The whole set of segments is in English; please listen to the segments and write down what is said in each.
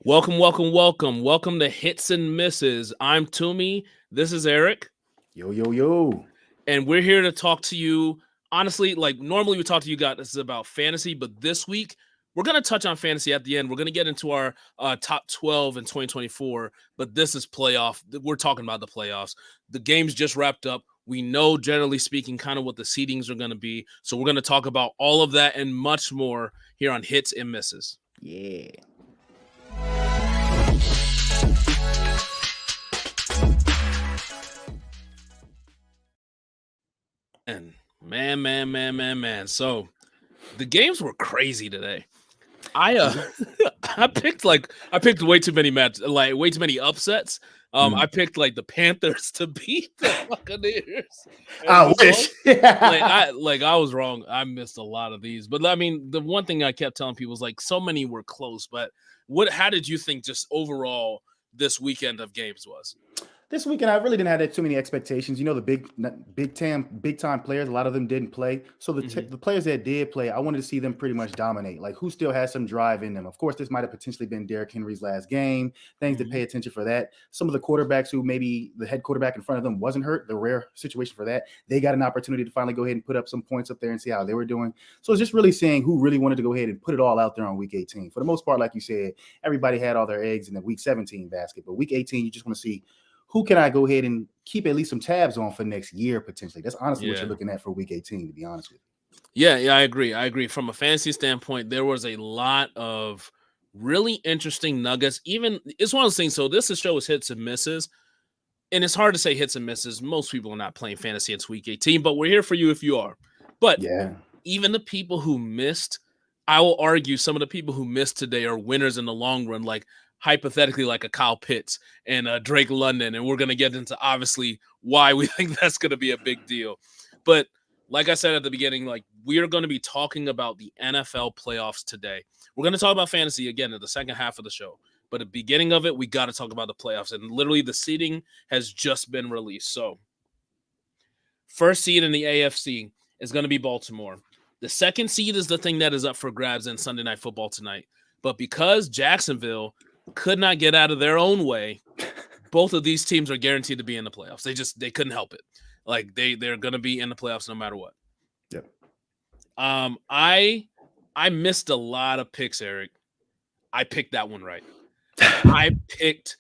Welcome, welcome, welcome. Welcome to Hits and Misses. I'm Tumi. This is Eric. Yo, yo, yo. And we're here to talk to you. Honestly, like normally we talk to you guys about fantasy, but this week we're going to touch on fantasy at the end. We're going to get into our top 12 in 2024, but this is playoff. We're talking about the playoffs. The game's just wrapped up. We know, generally speaking, kind of what the seedings are going to be. So we're going to talk about all of that and much more here on Hits and Misses. Yeah. And man. So the games were crazy today. I I picked way too many way too many upsets. I picked like the Panthers to beat the Buccaneers. I wish. I was wrong. I missed a lot of these. But I mean, the one thing I kept telling people was like so many were close. But how did you think just overall this weekend of games was? This weekend, I really didn't have too many expectations. You know, the big time players, a lot of them didn't play. So the players that did play, I wanted to see them pretty much dominate. Like, who still has some drive in them? Of course, this might have potentially been Derrick Henry's last game. Things to pay attention for that. Some of the quarterbacks who maybe the head quarterback in front of them wasn't hurt, the rare situation for that, they got an opportunity to finally go ahead and put up some points up there and see how they were doing. So it's just really seeing who really wanted to go ahead and put it all out there on week 18. For the most part, like you said, everybody had all their eggs in the week 17 basket. But week 18, you just want to see who can I go ahead and keep at least some tabs on for next year, potentially? That's honestly what you're looking at for week 18, to be honest with you. Yeah, I agree. From a fantasy standpoint, there was a lot of really interesting nuggets. Even it's one of those things. So this show is hits and misses. And it's hard to say hits and misses. Most people are not playing fantasy. It's week 18, but we're here for you if you are. But even the people who missed, I will argue some of the people who missed today are winners in the long run. Like, hypothetically, like a Kyle Pitts and Drake London. And we're going to get into obviously why we think that's going to be a big deal. But like I said at the beginning, like we are going to be talking about the NFL playoffs today. We're going to talk about fantasy again in the second half of the show. But at the beginning of it, we got to talk about the playoffs. And literally the seeding has just been released. So first seed in the AFC is going to be Baltimore. The second seed is the thing that is up for grabs in Sunday Night Football tonight. But because Jacksonville could not get out of their own way, both of these teams are guaranteed to be in the playoffs. They couldn't help it. Like they're gonna be in the playoffs no matter what. Yep. I missed a lot of picks, Eric. I picked that one right. I picked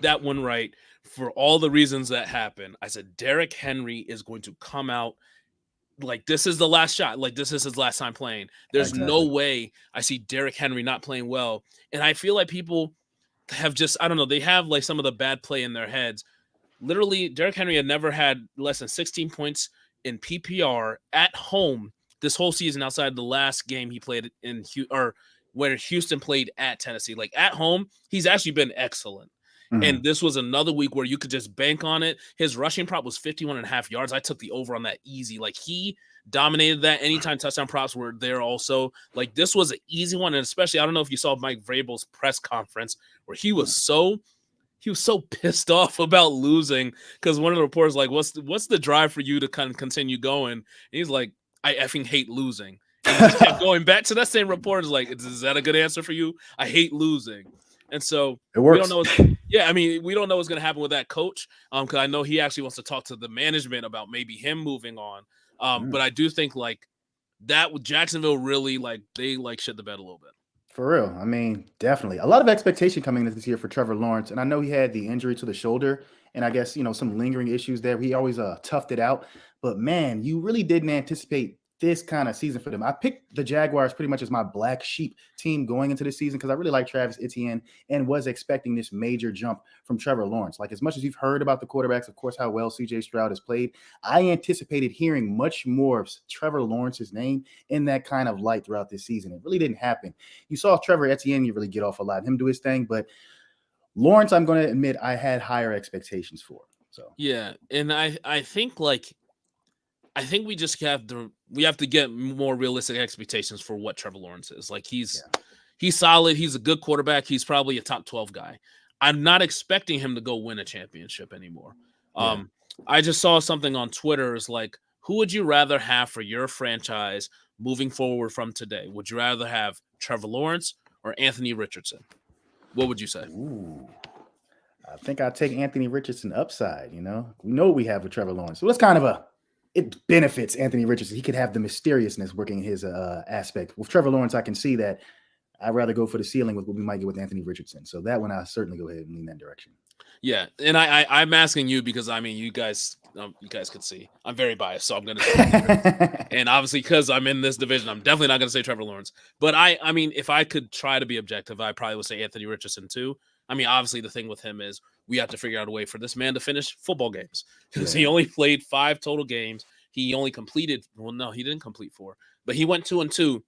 that one right for all the reasons that happened. I said Derrick Henry is going to come out like this is the last shot. Like this is his last time playing. There's no way I see Derrick Henry not playing well. And I feel like people have just, I don't know, they have like some of the bad play in their heads. Literally, Derrick Henry had never had less than 16 points in PPR at home this whole season outside the last game he played in where Houston played at Tennessee. Like at home, he's actually been excellent. And this was another week where you could just bank on it. His rushing prop was 51.5 yards. I took the over on that easy. Like he dominated that. Anytime touchdown props were there also. Like this was an easy one. And especially, I don't know if you saw Mike Vrabel's press conference where he was so pissed off about losing because one of the reporters like, what's the drive for you to kind of continue going? And he's like, I effing hate losing. And he kept going back to that same reporter's like, is that a good answer for you? I hate losing. And so it works. We don't know. We don't know what's going to happen with that coach. Because I know he actually wants to talk to the management about maybe him moving on. But I do think like that with Jacksonville really like they like shit the bed a little bit. For real. I mean, definitely a lot of expectation coming into this year for Trevor Lawrence. And I know he had the injury to the shoulder and I guess, some lingering issues there. He always toughed it out. But man, you really didn't anticipate this kind of season for them. I picked the Jaguars pretty much as my black sheep team going into this season because I really like Travis Etienne and was expecting this major jump from Trevor Lawrence. Like as much as you've heard about the quarterbacks, of course, how well CJ Stroud has played, I anticipated hearing much more of Trevor Lawrence's name in that kind of light throughout this season. It really didn't happen. You saw Trevor Etienne, you really get off a lot, him do his thing, but Lawrence, I'm going to admit I had higher expectations for. So yeah, and I think we just have to get more realistic expectations for what Trevor Lawrence is. Like he's solid. He's a good quarterback. He's probably a top 12 guy. I'm not expecting him to go win a championship anymore. I just saw something on Twitter. It's like, who would you rather have for your franchise moving forward from today? Would you rather have Trevor Lawrence or Anthony Richardson? What would you say? Ooh. I think I'd take Anthony Richardson upside. We know what we have with Trevor Lawrence. So it's kind of it benefits Anthony Richardson. He could have the mysteriousness working in his aspect. With Trevor Lawrence, I can see that I'd rather go for the ceiling with what we might get with Anthony Richardson. So that one, I'll certainly go ahead and lean that direction. Yeah, and I'm asking you because I mean you guys could see I'm very biased, so I'm going to say and obviously because I'm in this division, I'm definitely not going to say Trevor Lawrence. But I mean, if I could try to be objective, I probably would say Anthony Richardson too. I mean, obviously the thing with him is we have to figure out a way for this man to finish football games because he only played 5 total games. He only completed he didn't complete 4, but he went 2-2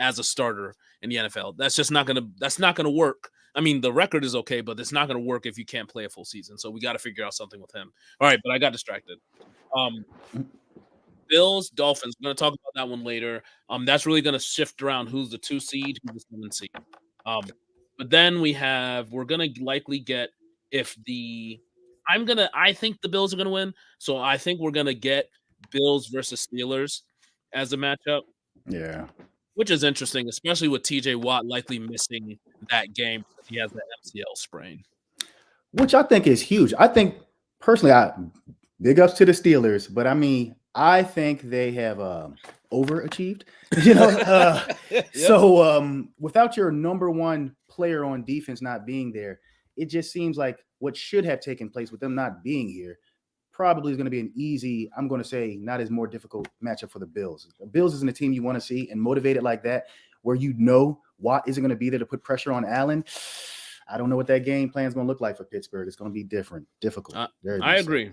as a starter in the NFL. That's just not gonna work. I mean, the record is okay, but it's not going to work if you can't play a full season. So we got to figure out something with him. All right, but I got distracted. Bills, Dolphins. We're going to talk about that one later. That's really going to shift around who's the 2 seed, who's the 7 seed. But then we're going to likely get I think the Bills are going to win. So I think we're going to get Bills versus Steelers as a matchup. Yeah. Which is interesting, especially with TJ Watt likely missing that game because he has that MCL sprain. Which I think is huge. I think, personally, big ups to the Steelers, but I mean, I think they have overachieved. Yep. So without your number one player on defense not being there, it just seems like what should have taken place with them not being here probably is going to be an easy, I'm going to say, not as more difficult matchup for the Bills. The Bills isn't a team you want to see and motivated like that, where Watt isn't going to be there to put pressure on Allen. I don't know what that game plan is going to look like for Pittsburgh. It's going to be difficult. I agree.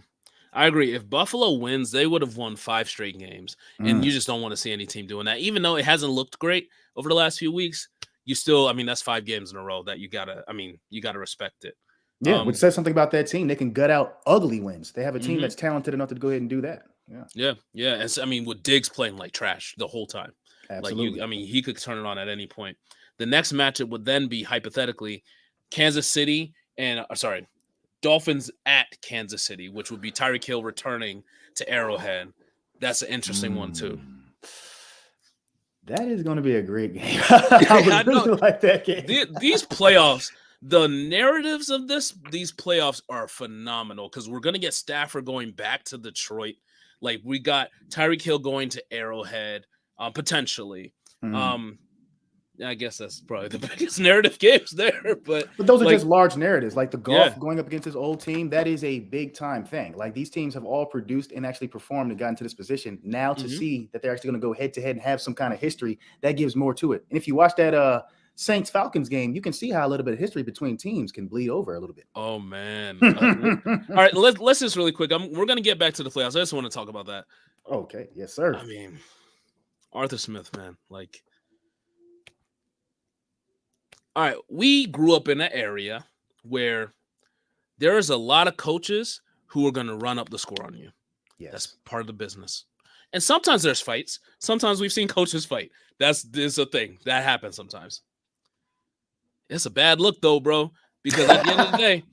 If Buffalo wins, they would have won 5 straight games, and you just don't want to see any team doing that. Even though it hasn't looked great over the last few weeks, you still, I mean, that's 5 games in a row that you gotta respect it. Yeah, which says something about that team. They can gut out ugly wins. They have a team that's talented enough to go ahead and do that. Yeah. And I mean, with Diggs playing like trash the whole time. Absolutely. He could turn it on at any point. The next matchup would then be, hypothetically, Kansas City and Dolphins at Kansas City, which would be Tyreek Hill returning to Arrowhead. That's an interesting one too. That is going to be a great game. I really like that game. These playoffs, the narratives of these playoffs are phenomenal because we're going to get Stafford going back to Detroit. Like, we got Tyreek Hill going to Arrowhead, potentially. I guess that's probably the biggest narrative games there. But those are just large narratives. Like the Goff going up against his old team, that is a big time thing. Like, these teams have all produced and actually performed and gotten to this position. Now to see that they're actually going to go head to head and have some kind of history, that gives more to it. And if you watch that Saints-Falcons game, you can see how a little bit of history between teams can bleed over a little bit. Oh, man. All right, let's just really quick. We're going to get back to the playoffs. I just want to talk about that. Okay. Yes, sir. I mean, Arthur Smith, man. Like, all right, we grew up in an area where there is a lot of coaches who are going to run up the score on you. Yes. That's part of the business. And sometimes there's fights. Sometimes we've seen coaches fight. This is a thing. That happens sometimes. It's a bad look, though, bro, because at the end of the day,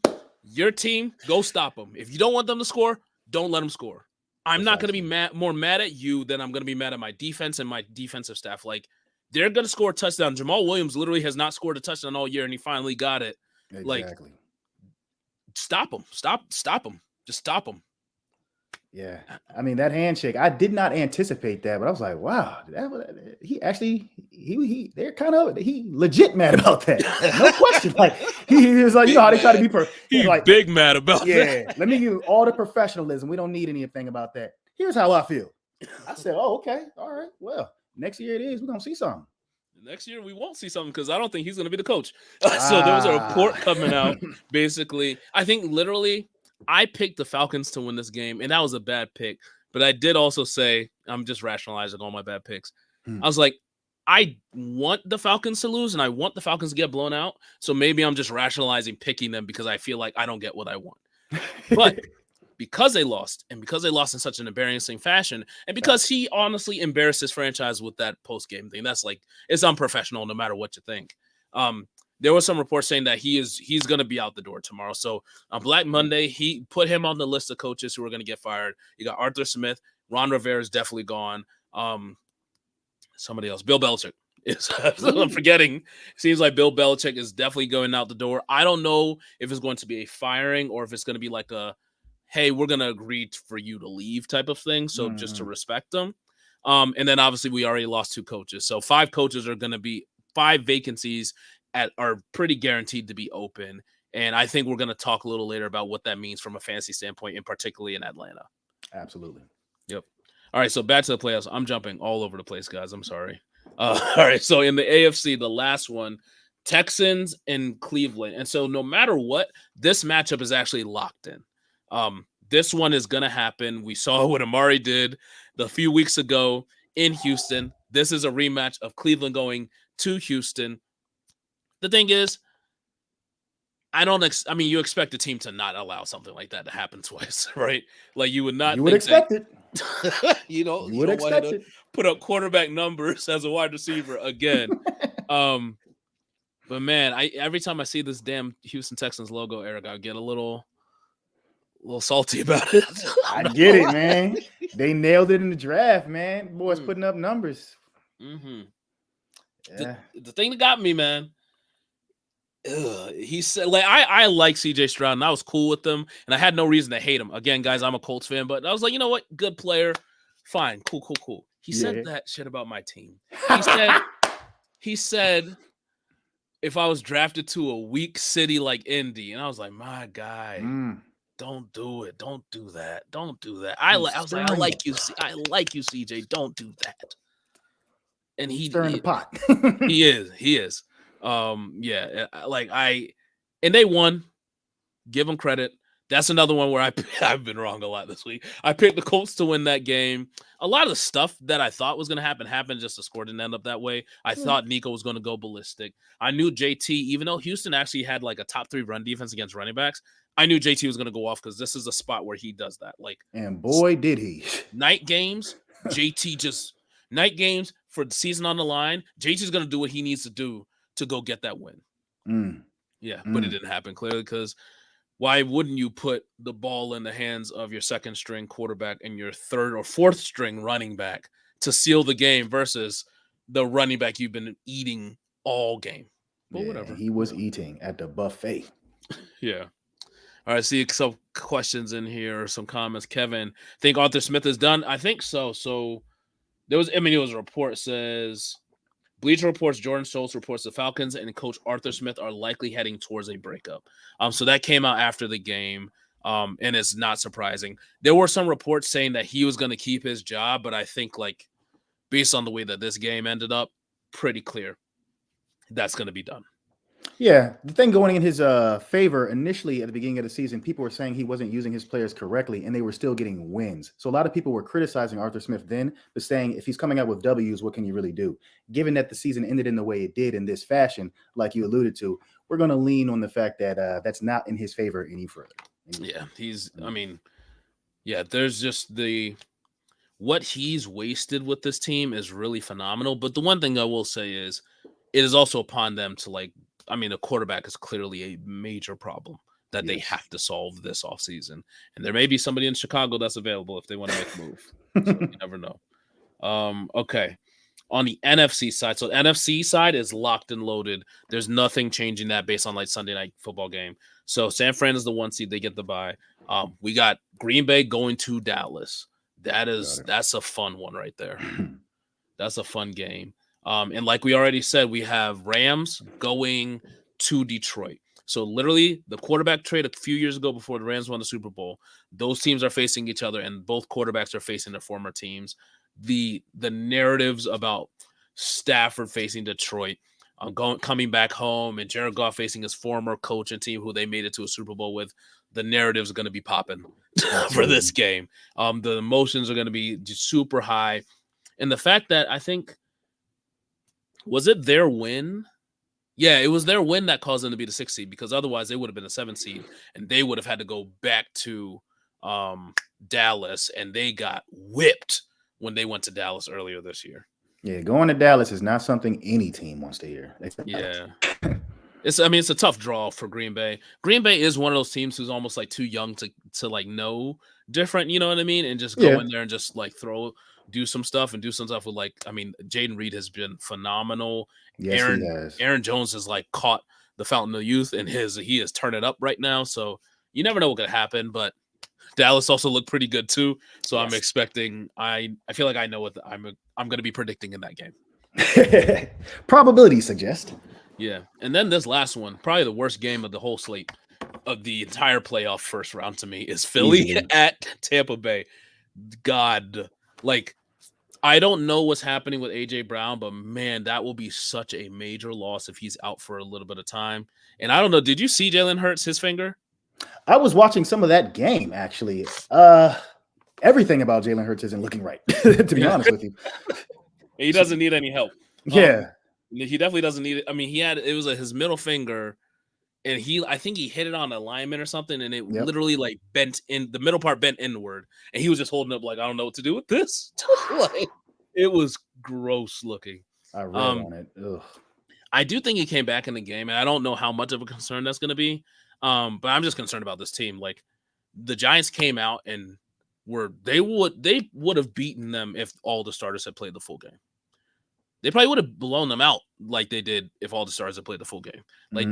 your team, go stop them. If you don't want them to score, don't let them score. I'm not going to be more mad at you than I'm going to be mad at my defense and my defensive staff. Like, they're going to score a touchdown. Jamal Williams literally has not scored a touchdown all year, and he finally got it. Exactly. Like, stop him. Stop him. Just stop him. Yeah. I mean, that handshake, I did not anticipate that, but I was like, wow, he legit mad about that. No question. Like, he was like, how they try to be perfect. He's like, big mad about that. Yeah. Let me give you all the professionalism. We don't need anything about that. Here's how I feel. I said, oh, okay. All right. Well, next year it is. We're going to see something. Next year we won't see something because I don't think he's going to be the coach. So there was a report coming out. Basically, I think literally I picked the Falcons to win this game, and that was a bad pick. But I did also say, I'm just rationalizing all my bad picks. I was like, I want the Falcons to lose, and I want the Falcons to get blown out. So maybe I'm just rationalizing picking them because I feel like I don't get what I want. But because they lost, and because they lost in such an embarrassing fashion, and because he honestly embarrassed his franchise with that post-game thing, that's like, it's unprofessional no matter what you think. There was some reports saying that he's going to be out the door tomorrow. So on Black Monday, he put him on the list of coaches who are going to get fired. You got Arthur Smith. Ron Rivera is definitely gone. Somebody else. Bill Belichick. I'm forgetting. Seems like Bill Belichick is definitely going out the door. I don't know if it's going to be a firing or if it's going to be like a, hey, we're going to agree for you to leave type of thing. So just to respect them. And then obviously we already lost 2 coaches. So 5 coaches are going to be 5 vacancies are pretty guaranteed to be open. And I think we're going to talk a little later about what that means from a fantasy standpoint, and particularly in Atlanta. Absolutely. Yep. All right. So back to the playoffs. I'm jumping all over the place, guys. I'm sorry. All right. So in the AFC, the last one, Texans and Cleveland. And so no matter what, this matchup is actually locked in. This one is going to happen. We saw what Amari did a few weeks ago in Houston. This is a rematch of Cleveland going to Houston. The thing is, you expect the team to not allow something like that to happen twice, right? Like you would not. You would expect it. you would expect it. Put up quarterback numbers as a wide receiver again. But man, every time I see this damn Houston Texans logo, Eric, I get a little salty about it. I get it, man. They nailed it in the draft, man. Boys putting up numbers. Mm-hmm. Yeah. The thing that got me, man. He said, like, I like CJ Stroud, and I was cool with him, and I had no reason to hate him. Again, guys, I'm a Colts fan, but I was like, you know what? Good player. Fine. Cool. He said that shit about my team. He said if I was drafted to a weak city like Indy, and I was like, my guy, don't do it. Don't do that. Don't do that. I was like, I like you, CJ. Don't do that. And stirring the pot. He is. And they won. Give them credit. That's another one where I've been wrong a lot this week. I picked the Colts to win that game. A lot of the stuff that I thought was going to happen happened. Just the score didn't end up that way. I thought Nico was going to go ballistic. I knew JT, even though Houston actually had like a top 3 run defense against running backs, I knew JT was going to go off because this is a spot where he does that. Like, and boy, did he. Night games, JT just night games for the season on the line. JT's going to do what he needs to do to go get that win. But it didn't happen clearly because why wouldn't you put the ball in the hands of your second string quarterback and your third or fourth string running back to seal the game versus the running back you've been eating all game? But whatever. He was eating at the buffet. Yeah. All right. See some questions in here, some comments. Kevin, think Arthur Smith is done? I think so. So it was a report says Bleacher Reports, Jordan Schultz reports the Falcons and coach Arthur Smith are likely heading towards a breakup. So that came out after the game, and it's not surprising. There were some reports saying that he was going to keep his job, but I think, like, based on the way that this game ended up, pretty clear that's going to be done. Yeah, the thing going in his favor initially at the beginning of the season, people were saying he wasn't using his players correctly, and they were still getting wins. So a lot of people were criticizing Arthur Smith then, but saying if he's coming out with W's, what can you really do? Given that the season ended in the way it did in this fashion, like you alluded to, we're going to lean on the fact that that's not in his favor any further. There's just what he's wasted with this team is really phenomenal. But the one thing I will say is it is also upon them to, like, a quarterback is clearly a major problem that they have to solve this offseason. And there may be somebody in Chicago that's available if they want to make a move. So you never know. Okay. On the NFC side, so the NFC side is locked and loaded. There's nothing changing that based on, like, Sunday night football game. So San Fran is the 1 seed. They get the bye. We got Green Bay going to Dallas. That's a fun one right there. That's a fun game. And like we already said, we have Rams going to Detroit. So literally the quarterback trade a few years ago before the Rams won the Super Bowl, those teams are facing each other and both quarterbacks are facing their former teams. The narratives about Stafford facing Detroit, coming back home, and Jared Goff facing his former coach and team who they made it to a Super Bowl with, the narratives are going to be popping for this game. The emotions are going to be just super high. And the fact that I think, was it their win? Yeah, it was their win that caused them to be the 6th seed, because otherwise they would have been the 7th seed and they would have had to go back to Dallas, and they got whipped when they went to Dallas earlier this year. Yeah, going to Dallas is not something any team wants to hear. Yeah. It's a tough draw for Green Bay. Green Bay is one of those teams who's almost like too young to like know different, you know what I mean? And just go in there and just like throw do some stuff with like, I mean, Jaden Reed has been phenomenal. Yes, he Aaron has. Aaron Jones has like caught the fountain of youth and he is turning up right now. So you never know what could happen, but Dallas also looked pretty good too. So I'm Yes. expecting I feel like I know what I'm going to be predicting in that game. Probability suggest. Yeah. And then this last one, probably the worst game of the whole slate of the entire playoff first round to me is Philly Easily. at Tampa Bay. God, like I don't know what's happening with AJ Brown, but man, that will be such a major loss if he's out for a little bit of time. And I don't know, did you see Jalen Hurts his finger? I was watching some of that game actually. Everything about Jalen Hurts isn't looking right, to be honest with you. He doesn't need any help. Yeah. He definitely doesn't need it. I mean, it was his middle finger, and I think he hit it on a lineman or something, and it literally like bent in the middle part, bent inward, and he was just holding up like, I don't know what to do with this. Like, it was gross looking. I read on it. Ugh. I do think he came back in the game, and I don't know how much of a concern that's going to be. But I'm just concerned about this team. Like the Giants came out and they would have beaten them if all the starters had played the full game. They probably would have blown them out like they did if all the starters had played the full game. Like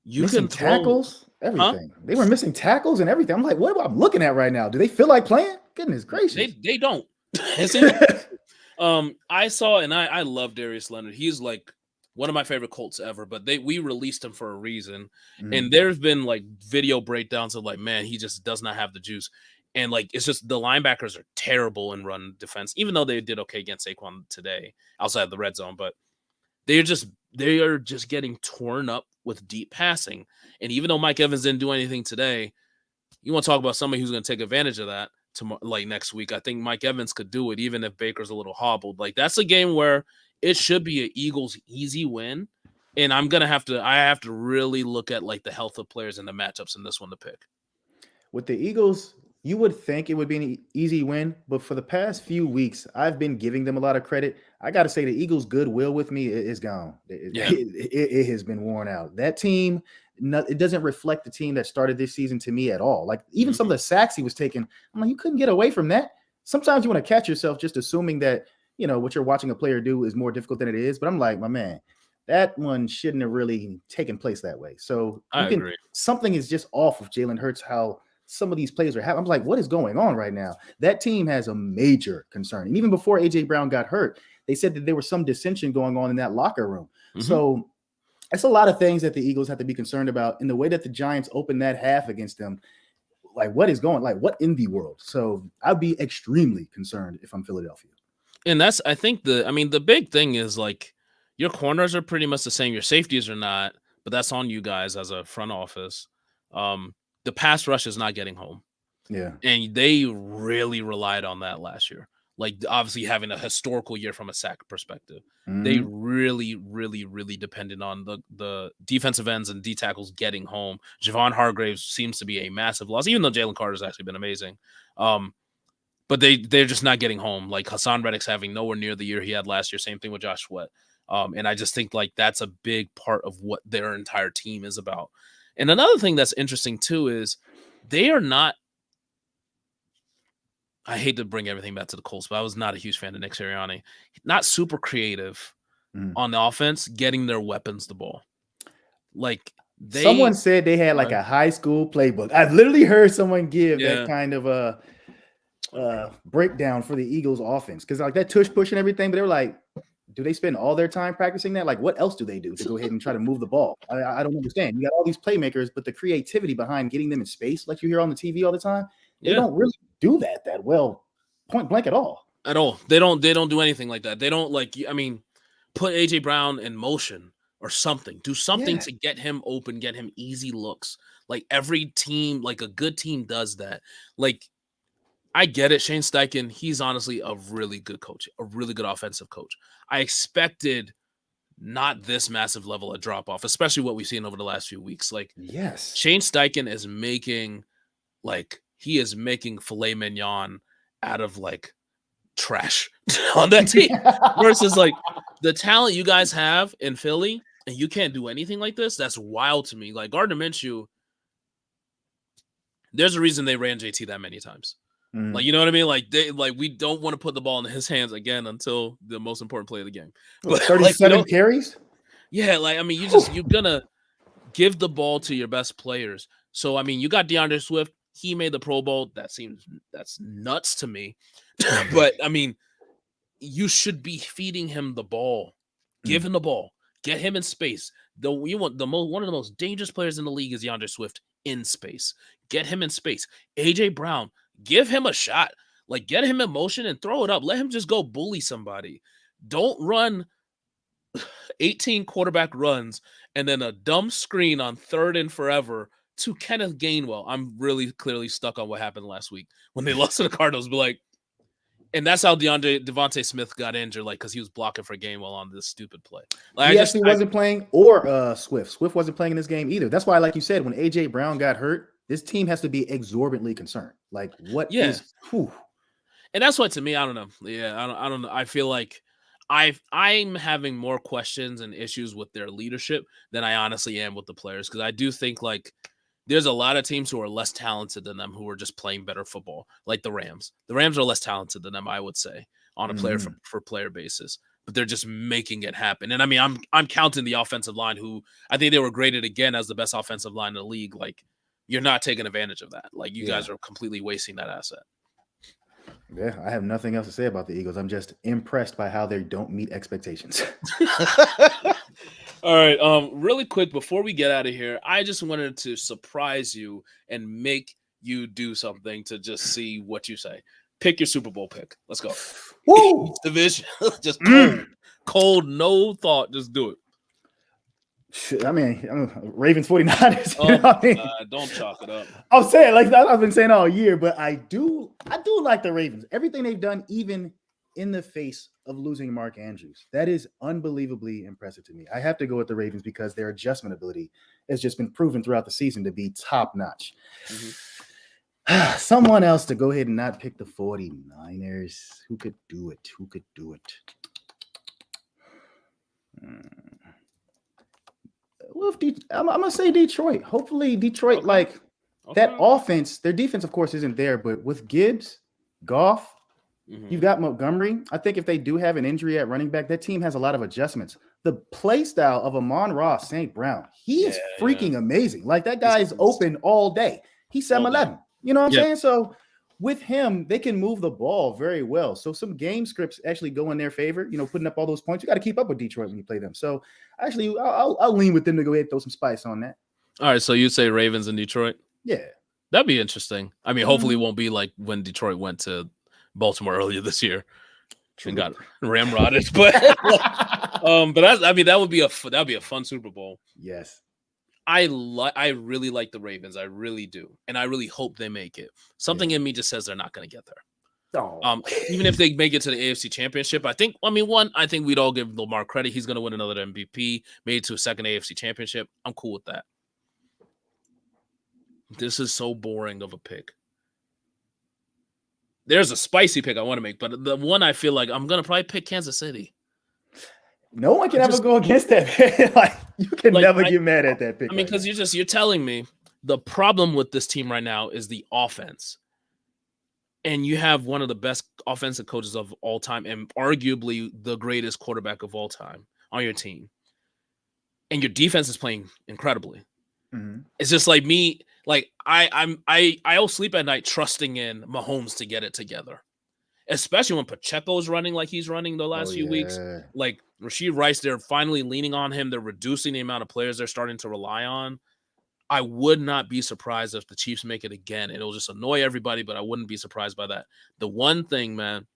you missing can throw tackles, everything. Huh? They were missing tackles and everything. I'm like, what am I looking at right now? Do they feel like playing? Goodness gracious. They don't. I saw, and I love Darius Leonard. He's like one of my favorite Colts ever, but we released him for a reason. And there's been like video breakdowns of like, man, he just does not have the juice. And like, it's just the linebackers are terrible in run defense, even though they did okay against Saquon today outside of the red zone. But they are just getting torn up with deep passing. And even though Mike Evans didn't do anything today, you want to talk about somebody who's going to take advantage of that tomorrow, like next week. I think Mike Evans could do it, even if Baker's a little hobbled. Like that's a game where it should be an Eagles easy win. And I have to really look at like the health of players and the matchups in this one to pick. With the Eagles, you would think it would be an easy win, but for the past few weeks, I've been giving them a lot of credit. I got to say the Eagles' goodwill with me is gone. It has been worn out. That team, it doesn't reflect the team that started this season to me at all. Like even some of the sacks he was taking, I'm like, you couldn't get away from that. Sometimes you want to catch yourself just assuming that, what you're watching a player do is more difficult than it is. But I'm like, my man, that one shouldn't have really taken place that way. So I agree. Something is just off of Jalen Hurts, how some of these plays are happening. I'm like, what is going on right now? That team has a major concern. And even before AJ Brown got hurt, they said that there was some dissension going on in that locker room. So it's a lot of things that the Eagles have to be concerned about. In the way that the Giants opened that half against them, like what in the world? So I'd be extremely concerned if I'm Philadelphia. And I think the big thing is like your corners are pretty much the same. Your safeties are not, but that's on you guys as a front office. The pass rush is not getting home. Yeah. And they really relied on that last year. Like obviously having a historical year from a sack perspective. They really, really, really depended on the defensive ends and D tackles getting home. Javon Hargraves seems to be a massive loss, even though Jalen Carter's actually been amazing. But they're just not getting home. Like Hassan Reddick's having nowhere near the year he had last year. Same thing with Josh Sweat. And I just think like that's a big part of what their entire team is about. And another thing that's interesting too is they are not. I hate to bring everything back to the Colts, but I was not a huge fan of Nick Sirianni. Not super creative on the offense, getting their weapons the ball. Like someone said they had like a high school playbook. I've literally heard someone give that kind of a breakdown for the Eagles offense because like that tush push and everything, but they were like, do they spend all their time practicing that? Like, what else do they do to go ahead and try to move the ball? I don't understand. You got all these playmakers, but the creativity behind getting them in space, like you hear on the TV all the time, they don't really do that well, point blank at all. At all. They don't do anything like that. They don't put AJ Brown in motion or something. Do something to get him open, get him easy looks. Like every team, like a good team does that. Like I get it. Shane Steichen, he's honestly a really good coach, a really good offensive coach. I expected not this massive level of drop off, especially what we've seen over the last few weeks. Like, Shane Steichen is making filet mignon out of like trash on that team versus like the talent you guys have in Philly and you can't do anything like this. That's wild to me. Like Gardner Minshew, there's a reason they ran JT that many times. Mm. Like, you know what I mean? Like we don't want to put the ball in his hands again until the most important play of the game. What, But like we 37 don't. carries? Yeah, like I mean, Whew. you're gonna give the ball to your best players. So I mean, you got DeAndre Swift. He made the Pro Bowl. That's nuts to me. But I mean, you should be feeding him the ball. Give Mm. him the ball. Get him in space. You want one of the most dangerous players in the league is DeAndre Swift in space. Get him in space. AJ Brown, give him a shot. Like get him in motion and throw it up. Let him just go bully somebody. Don't run 18 quarterback runs and then a dumb screen on 3rd and forever to Kenneth Gainwell. I'm really clearly stuck on what happened last week when they lost to the Cardinals. But like, and that's how Devontae Smith got injured, like because he was blocking for Gainwell on this stupid play. Like, He actually wasn't playing, or Swift. Swift wasn't playing in this game either. That's why, like you said, when AJ Brown got hurt, this team has to be exorbitantly concerned. Like, what is? Whew. And that's why to me, I don't know. Yeah, I don't know. I feel like I'm having more questions and issues with their leadership than I honestly am with the players because I do think like there's a lot of teams who are less talented than them who are just playing better football, like the Rams. The Rams are less talented than them, I would say, on a player for player basis, but they're just making it happen. And I mean, I'm counting the offensive line, who I think they were graded again as the best offensive line in the league. Like, you're not taking advantage of that. Like, you guys are completely wasting that asset. Yeah, I have nothing else to say about the Eagles. I'm just impressed by how they don't meet expectations. All right. Really quick before we get out of here, I just wanted to surprise you and make you do something to just see what you say. Pick your Super Bowl pick. Let's go. Woo! Division. Just cold, no thought. Just do it. I mean, Ravens 49ers. You know what I mean? Don't chalk it up. I'm saying, like I've been saying all year, but I do like the Ravens. Everything they've done, even in the face of losing Mark Andrews, that is unbelievably impressive to me. I have to go with the Ravens because their adjustment ability has just been proven throughout the season to be top notch. Someone else to go ahead and not pick the 49ers. Who could do it? Well, I'm gonna say Detroit. Hopefully, Detroit, that offense, their defense, of course, isn't there, but with Gibbs, Goff, you've got Montgomery. I think if they do have an injury at running back, that team has a lot of adjustments. The play style of Amon-Ra St. Brown, he is freaking amazing. Like, that guy is open all day. He's 7'11". You know what I'm saying? So with him, they can move the ball very well. So some game scripts actually go in their favor, putting up all those points. You got to keep up with Detroit when you play them. So actually, I'll lean with them to go ahead and throw some spice on that. All right, so you say Ravens and Detroit? Yeah. That'd be interesting. I mean, hopefully it won't be like when Detroit went to Baltimore earlier this year and got ramrodded. But that would be a fun Super Bowl. Yes. I really like the Ravens. I really do. And I really hope they make it. Something in me just says they're not going to get there. Oh. Even if they make it to the AFC Championship, I think we'd all give Lamar credit. He's going to win another MVP, made it to a second AFC Championship. I'm cool with that. This is so boring of a pick. There's a spicy pick I want to make, but the one I feel like I'm going to probably pick Kansas City. No one can ever go against that. Like, you can never get mad at that pick. I mean, because you're telling me the problem with this team right now is the offense. And you have one of the best offensive coaches of all time and arguably the greatest quarterback of all time on your team. And your defense is playing incredibly. It's just like me, like I'll sleep at night trusting in Mahomes to get it together. Especially when Pacheco's running like he's running the last few weeks. Like Rashee Rice, they're finally leaning on him. They're reducing the amount of players they're starting to rely on. I would not be surprised if the Chiefs make it again. It'll just annoy everybody, but I wouldn't be surprised by that. The one thing, man,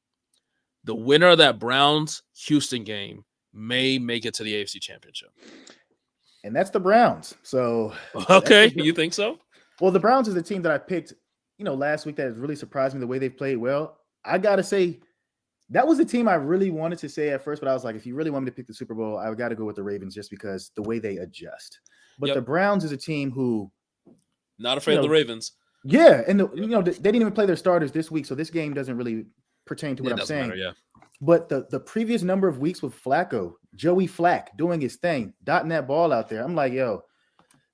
the winner of that Browns-Houston game may make it to the AFC Championship. And that's the Browns. So okay, you think so? Well, the Browns is the team that I picked, last week that has really surprised me the way they've played well. I got to say, that was the team I really wanted to say at first, but I was like, if you really want me to pick the Super Bowl, I got to go with the Ravens just because the way they adjust. But the Browns is a team who... Not afraid of the Ravens. Yeah, and they didn't even play their starters this week, so this game doesn't really pertain to what I'm saying. Matter, But the previous number of weeks with Flacco, Joey Flack doing his thing, dotting that ball out there, I'm like, yo,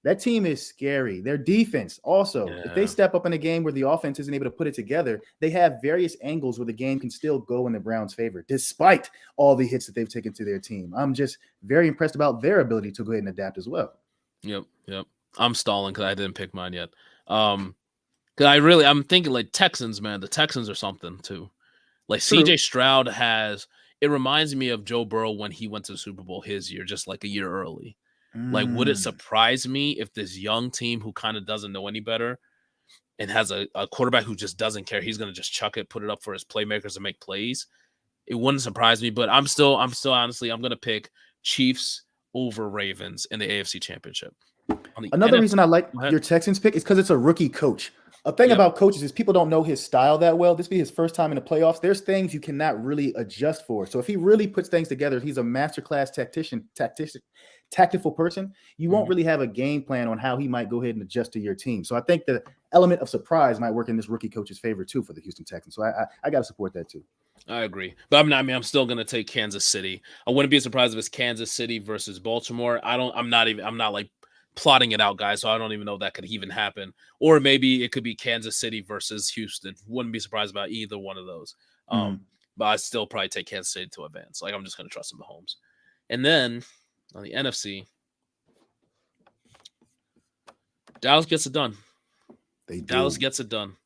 That team is scary. Their defense also, if they Yeah. step up in a game where the offense isn't able to put it together, they have various angles where the game can still go in the Browns' favor, despite all the hits that they've taken to their team. I'm just very impressed about their ability to go ahead and adapt as well. Yep. I'm stalling because I didn't pick mine yet. Because I'm thinking like Texans, man. The Texans are something too. Like True. CJ Stroud it reminds me of Joe Burrow when he went to the Super Bowl his year, just like a year early. Like, would it Mm. surprise me if this young team who kind of doesn't know any better and has a quarterback who just doesn't care, he's going to just chuck it, put it up for his playmakers to make plays? It wouldn't surprise me, but I'm still honestly, I'm going to pick Chiefs over Ravens in the AFC Championship. On the Another reason I like Go ahead. your Texans pick is because it's a rookie coach. A thing Yep. about coaches is people don't know his style that well. This be his first time in the playoffs. There's things you cannot really adjust for. So if he really puts things together, he's a masterclass tactical person. You won't Mhm. really have a game plan on how he might go ahead and adjust to your team. So I think the element of surprise might work in this rookie coach's favor too for the Houston Texans. So I got to support that too. I agree, but I'm still going to take Kansas City. I wouldn't be surprised if it's Kansas City versus Baltimore. I'm not like plotting it out, guys. So I don't even know if that could even happen. Or maybe it could be Kansas City versus Houston. Wouldn't be surprised about either one of those. Mhm. But I still probably take Kansas City to advance. Like I'm just going to trust in Mahomes. And then on the NFC, Dallas gets it done. They Dallas do. gets it done.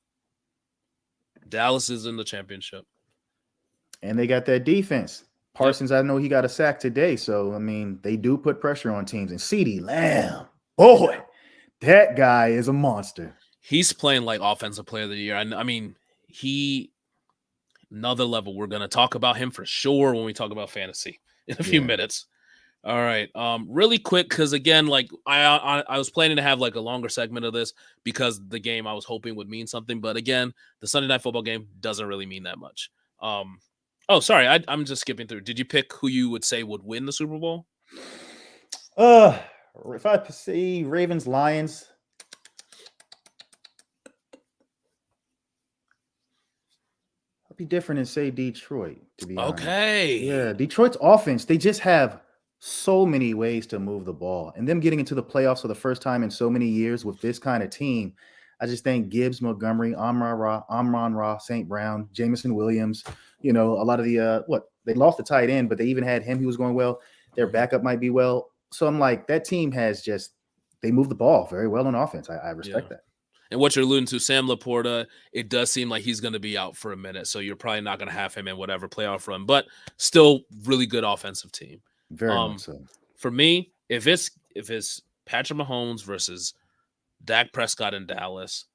Dallas is in the championship. And they got that defense. Parsons, I know he got a sack today. So, I mean, they do put pressure on teams. And CeeDee Lamb, boy, that guy is a monster. He's playing like offensive player of the year. I mean, another level. We're going to talk about him for sure when we talk about fantasy in a few minutes. All right. Really quick, because again, like I was planning to have like a longer segment of this because the game I was hoping would mean something. But again, the Sunday Night Football game doesn't really mean that much. Oh, sorry. I'm just skipping through. Did you pick who you would say would win the Super Bowl? If I see Ravens, Lions, I'll be different and say Detroit, to be honest. Okay. Yeah, Detroit's offense, they just have so many ways to move the ball. And them getting into the playoffs for the first time in so many years with this kind of team, I just think Gibbs, Montgomery, Amon Ra, St. Brown, Jameson Williams, a lot of they lost the tight end, but they even had him who was going well. Their backup might be well. So I'm like, that team they move the ball very well on offense. I respect that. And what you're alluding to, Sam Laporta, it does seem like he's going to be out for a minute. So you're probably not going to have him in whatever playoff run, but still really good offensive team. Very much so. For me, if it's Patrick Mahomes versus Dak Prescott in Dallas,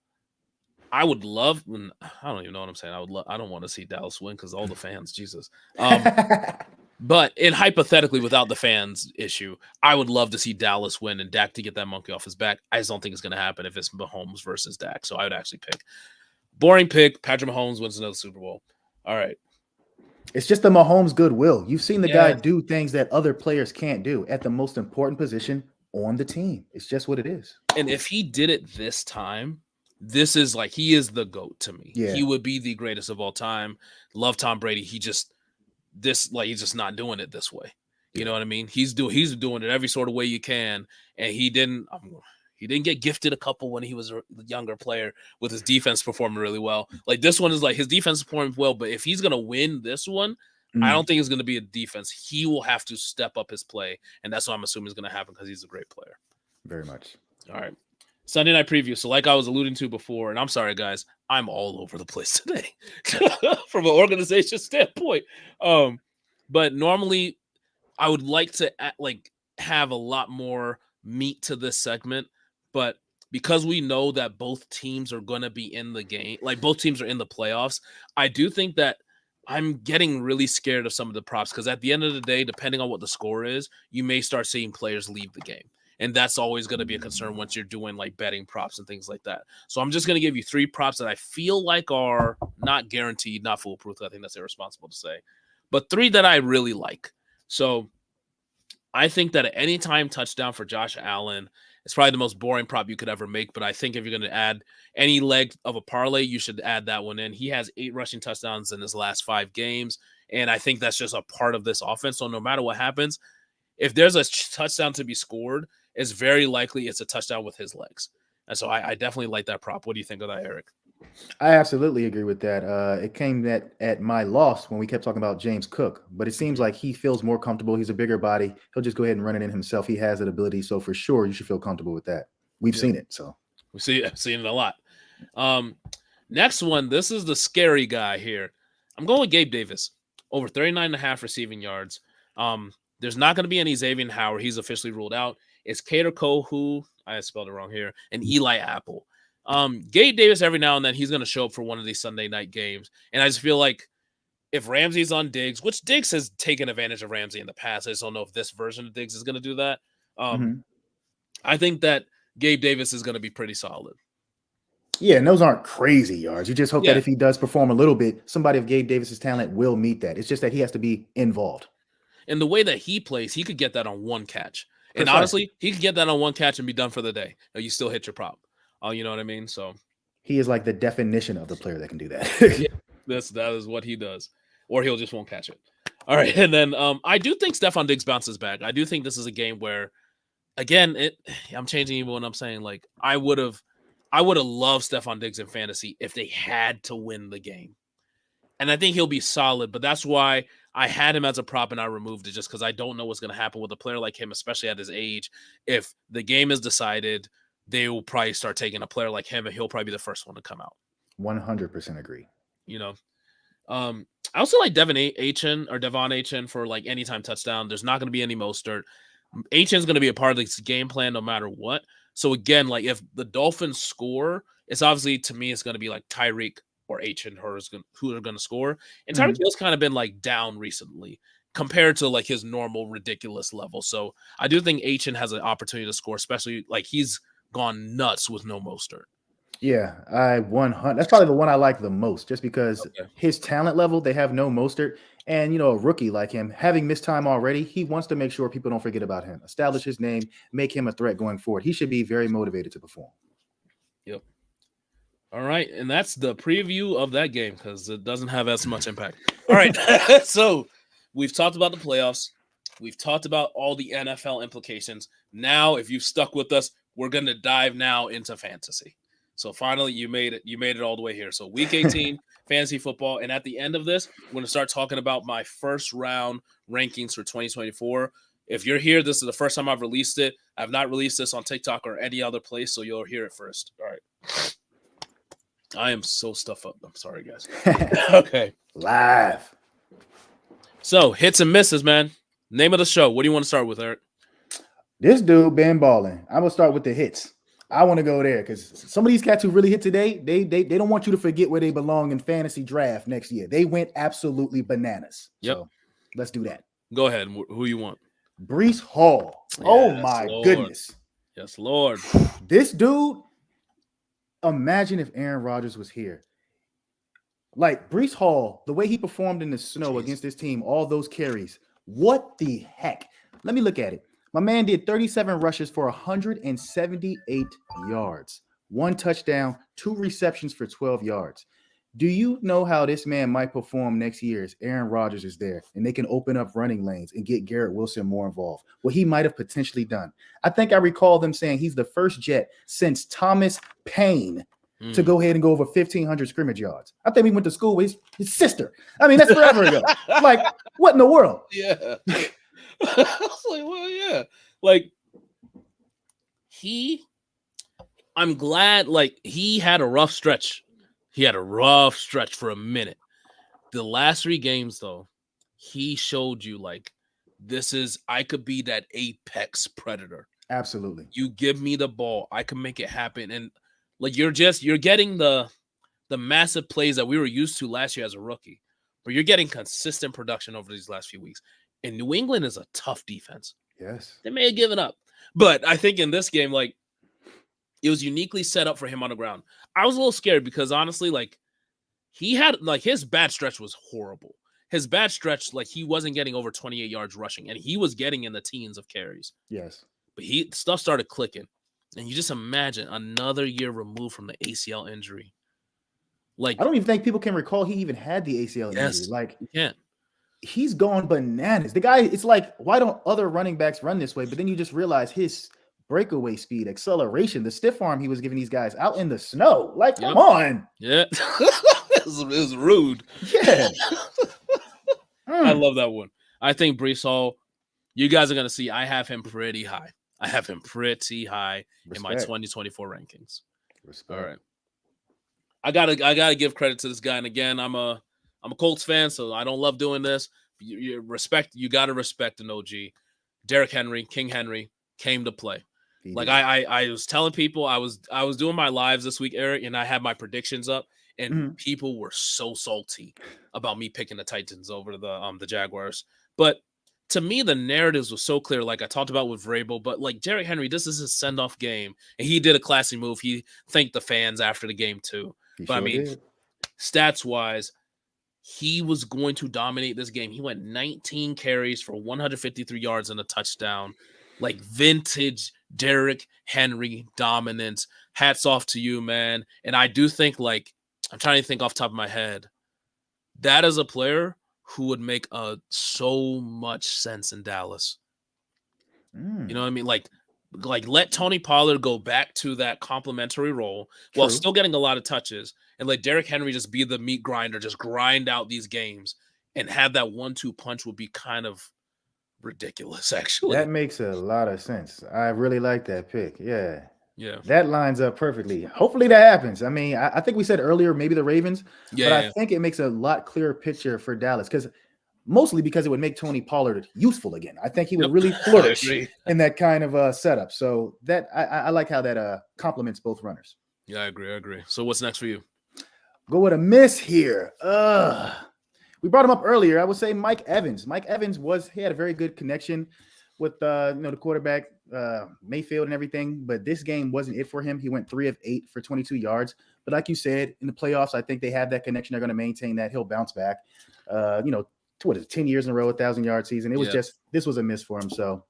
I would love. I don't even know what I'm saying. I don't want to see Dallas win because all the fans, Jesus. But hypothetically, without the fans issue, I would love to see Dallas win and Dak to get that monkey off his back. I just don't think it's going to happen if it's Mahomes versus Dak. So I would actually pick boring pick. Patrick Mahomes wins another Super Bowl. All right. It's just the Mahomes goodwill. You've seen the guy do things that other players can't do at the most important position on the team. It's just what it is. And if he did it this time, this is like he is the GOAT to me. Yeah. He would be the greatest of all time. Love Tom Brady. He's just not doing it this way. You know what I mean? He's doing it every sort of way you can, and he didn't get gifted a couple when he was a younger player with his defense performing really well. Like this one is like his defense performing well, but if he's gonna win this one, I don't think it's gonna be a defense. He will have to step up his play, and that's what I'm assuming is gonna happen because he's a great player. Very much. All right. Sunday night preview. So like I was alluding to before, and I'm sorry, guys, I'm all over the place today from an organization standpoint. But normally I would like to have a lot more meat to this segment, but because we know that both teams are going to be in the game, like both teams are in the playoffs, I do think that I'm getting really scared of some of the props because at the end of the day, depending on what the score is, you may start seeing players leave the game. And that's always going to be a concern once you're doing like betting props and things like that. So I'm just going to give you 3 props that I feel like are not guaranteed, not foolproof. I think that's irresponsible to say, but 3 that I really like. So I think that at any time touchdown for Josh Allen, it's probably the most boring prop you could ever make. But I think if you're going to add any leg of a parlay, you should add that one in. He has 8 rushing touchdowns in his last 5 games. And I think that's just a part of this offense. So no matter what happens, if there's a touchdown to be scored, it's very likely it's a touchdown with his legs. And so I definitely like that prop. What do you think of that, Eric? I absolutely agree with that. It came at my loss when we kept talking about James Cook, but it seems like he feels more comfortable. He's a bigger body. He'll just go ahead and run it in himself. He has that ability. So for sure, you should feel comfortable with that. We've seen it. So I've seen it a lot. Next one, this is the scary guy here. I'm going with Gabe Davis, over 39.5 receiving yards. There's not going to be any Xavier Howard. He's officially ruled out. It's Kader Kohu, I spelled it wrong here, and Eli Apple. Gabe Davis, every now and then, he's going to show up for one of these Sunday night games. And I just feel like if Ramsey's on Diggs, which Diggs has taken advantage of Ramsey in the past, I just don't know if this version of Diggs is going to do that. I think that Gabe Davis is going to be pretty solid. Yeah, and those aren't crazy yards. You just hope that if he does perform a little bit, somebody of Gabe Davis's talent will meet that. It's just that he has to be involved. And the way that he plays, he could get that on one catch. And honestly, he could get that on one catch and be done for the day. You still hit your prop. You know what I mean? So he is like the definition of the player that can do that. That is what he does. Or he'll just won't catch it. All right. And then I do think Stephon Diggs bounces back. I do think this is a game where, again, I'm changing even what I'm saying. Like I would have loved Stephon Diggs in fantasy if they had to win the game. And I think he'll be solid, but that's why I had him as a prop and I removed it just because I don't know what's going to happen with a player like him, especially at his age. If the game is decided, they will probably start taking a player like him and he'll probably be the first one to come out. 100% agree. I also like Devon Achane for like anytime touchdown. There's not going to be any Mostert. Achane's going to be a part of this game plan no matter what. So again, like if the Dolphins score, it's obviously to me it's going to be like Tyreek or Achane who are going to score. And Tyreek Hill's kind of been like down recently compared to like his normal ridiculous level. So I do think Achane has an opportunity to score, especially like he's gone nuts with no Mostert. Yeah, that's probably the one I like the most, just because his talent level, they have no Mostert. And, a rookie like him, having missed time already, he wants to make sure people don't forget about him, establish his name, make him a threat going forward. He should be very motivated to perform. Yep. All right. And that's the preview of that game because it doesn't have as much impact. All right. So we've talked about the playoffs. We've talked about all the NFL implications. Now, if you've stuck with us, we're going to dive now into fantasy. So finally, you made it. You made it all the way here. So week 18, fantasy football. And at the end of this, we're going to start talking about my first round rankings for 2024. If you're here, this is the first time I've released it. I've not released this on TikTok or any other place, so you'll hear it first. All right. I am so stuffed up. I'm sorry, guys. Okay. Live. So hits and misses, man. Name of the show. What do you want to start with, Eric? This dude been balling. I'm going to start with the hits. I want to go there because some of these cats who really hit today, they don't want you to forget where they belong in fantasy draft next year. They went absolutely bananas. Yep. So let's do that. Go ahead. Who you want? Breece Hall. Yes, oh, my goodness. Yes, Lord. This dude, imagine if Aaron Rodgers was here. Like Breece Hall, the way he performed in the snow against this team, all those carries. What the heck? Let me look at it. My man did 37 rushes for 178 yards, 1 touchdown, 2 receptions for 12 yards. Do you know how this man might perform next year as Aaron Rodgers is there and they can open up running lanes and get Garrett Wilson more involved? What he might have potentially done. I think I recall them saying he's the first Jet since Thomas Paine to go ahead and go over 1,500 scrimmage yards. I think we went to school with his sister. I mean, that's forever ago. Like, what in the world? Yeah. I was like, well, yeah. Like, I'm glad, like, he had a rough stretch. He had a rough stretch for a minute. The last 3 games, though, he showed you, like, I could be that apex predator. Absolutely. You give me the ball, I can make it happen. And, like, you're getting the massive plays that we were used to last year as a rookie. But you're getting consistent production over these last few weeks. And New England is a tough defense. Yes. They may have given up. But I think in this game, like, it was uniquely set up for him on the ground. I was a little scared because, honestly, like, he had, like, his bad stretch was horrible. His bad stretch, like, he wasn't getting over 28 yards rushing, and he was getting in the teens of carries. Yes. But stuff started clicking. And you just imagine another year removed from the ACL injury. Like, I don't even think people can recall he even had the ACL injury. Like, you can't. He's gone bananas. The guy, it's like, why don't other running backs run this way? But then you just realize his breakaway speed, acceleration, the stiff arm he was giving these guys out in the snow. Like, Yep. come on. Yeah. It was rude. Yeah. I love that one. I think Brees Hall, you guys are going to see, I have him pretty high. I have him pretty high in my 2024 rankings. Respect. All right. I gotta give credit to this guy. And again, I'm a Colts fan, so I don't love doing this. You gotta respect an OG. Derrick Henry, King Henry, came to play. I was telling people, I was doing my lives this week, Eric, and I had my predictions up, and people were so salty about me picking the Titans over the Jaguars. But to me, the narratives was so clear, like I talked about with Vrabel. But like Derrick Henry, this is his send-off game, and he did a classy move. He thanked the fans after the game too. But I mean, stats-wise, he was going to dominate this game. He went 19 carries for 153 yards and a touchdown. Like vintage Derrick Henry dominance. Hats off to you, man. And I do think, like, I'm trying to think off the top of my head, that is a player who would make so much sense in Dallas. You know what I mean? Like let Tony Pollard go back to that complimentary role while still getting a lot of touches, and let Derrick Henry just be the meat grinder, just grind out these games, and have that 1-2 punch would be kind of ridiculous, actually. That makes a lot of sense. I really like that pick. Yeah. Yeah. That lines up perfectly. Hopefully that happens. I mean, I think we said earlier, maybe the Ravens, but I think it makes a lot clearer picture for Dallas mostly because it would make Tony Pollard useful again. I think he would really flourish in that kind of setup. So that I like how that complements both runners. Yeah, I agree. So what's next for you? Go with a miss here. We brought him up earlier. I would say Mike Evans. Mike Evans he had a very good connection with the quarterback, Mayfield and everything, but this game wasn't it for him. He went 3 of 8 for 22 yards. But like you said, in the playoffs, I think they have that connection. They're going to maintain that. He'll bounce back. 10 years in a row, 1,000-yard season. It was this was a miss for him. So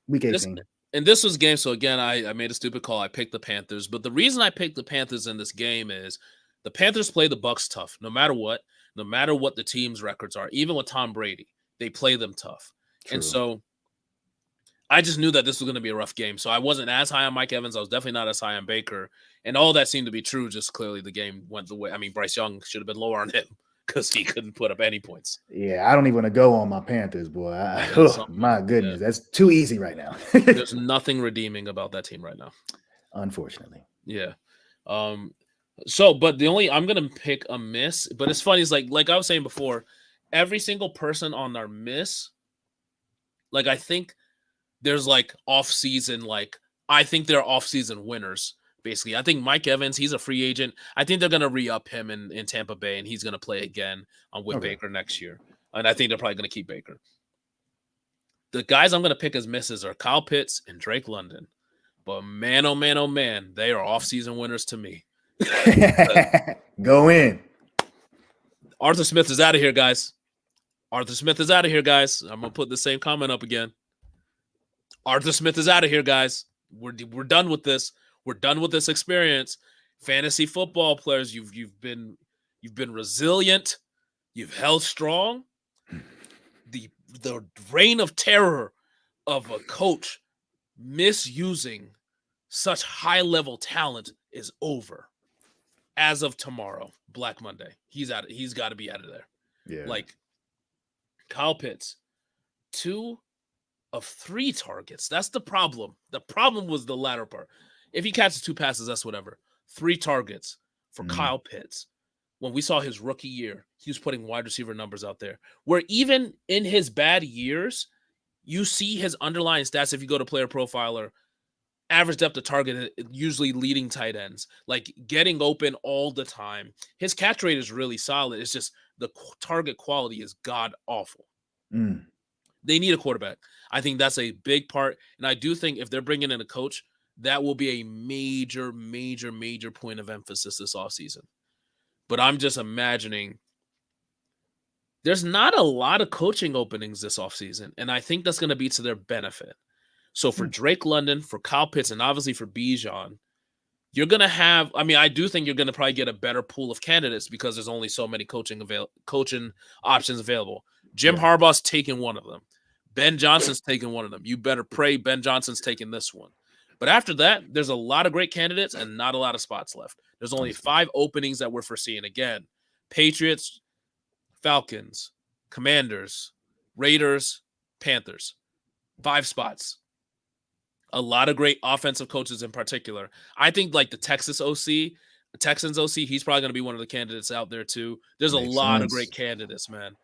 week 18. And this was game. So again, I made a stupid call. I picked the Panthers, but the reason I picked the Panthers in this game is the Panthers play the Bucs tough, no matter what the team's records are. Even with Tom Brady, they play them tough. True. And so I just knew that this was going to be a rough game. So I wasn't as high on Mike Evans. I was definitely not as high on Baker. And all that seemed to be true. Just clearly the game went the way. I mean, Bryce Young should have been lower on him because he couldn't put up any points. Yeah, I don't even want to go on my Panthers, boy. My goodness, that's too easy right now. There's nothing redeeming about that team right now. Unfortunately. Yeah. But I'm going to pick a miss. But it's funny. It's like I was saying before, every single person on our miss, like I think there's like off-season, I think they're off-season winners. Basically, I think Mike Evans, he's a free agent. I think they're going to re-up him in Tampa Bay, and he's going to play again with Baker next year. And I think they're probably going to keep Baker. The guys I'm going to pick as misses are Kyle Pitts and Drake London. But man, oh man, they are off-season winners to me. Go in. Arthur Smith is out of here, guys. I'm going to put the same comment up again. Arthur Smith is out of here, guys. We're done with this. We're done with this experience. Fantasy football players, you've been resilient. You've held strong. The reign of terror of a coach misusing such high-level talent is over. As of tomorrow, Black Monday, he's out. He's got to be out of there. Yeah. Like Kyle Pitts, 2 of 3 targets. That's the problem. The problem was the latter part. If he catches 2 passes, that's whatever. 3 targets for Kyle Pitts. When we saw his rookie year, he was putting wide receiver numbers out there. Where even in his bad years, you see his underlying stats. If you go to PlayerProfiler, average depth of target, usually leading tight ends, like getting open all the time. His catch rate is really solid. It's just the target quality is god awful. They need a quarterback. I think that's a big part. And I do think if they're bringing in a coach, that will be a major, major, major point of emphasis this offseason. But I'm just imagining there's not a lot of coaching openings this offseason, and I think that's going to be to their benefit. So for Drake London, for Kyle Pitts, and obviously for Bijan, you're going to have – I mean, I do think you're going to probably get a better pool of candidates because there's only so many coaching options available. Jim Harbaugh's taking one of them. Ben Johnson's taking one of them. You better pray Ben Johnson's taking this one. But after that, there's a lot of great candidates and not a lot of spots left. There's only 5 openings that we're foreseeing. Again, Patriots, Falcons, Commanders, Raiders, Panthers. 5 spots. A lot of great offensive coaches in particular. I think like the Texans OC, he's probably going to be one of the candidates out there too. There's a lot of great candidates, man.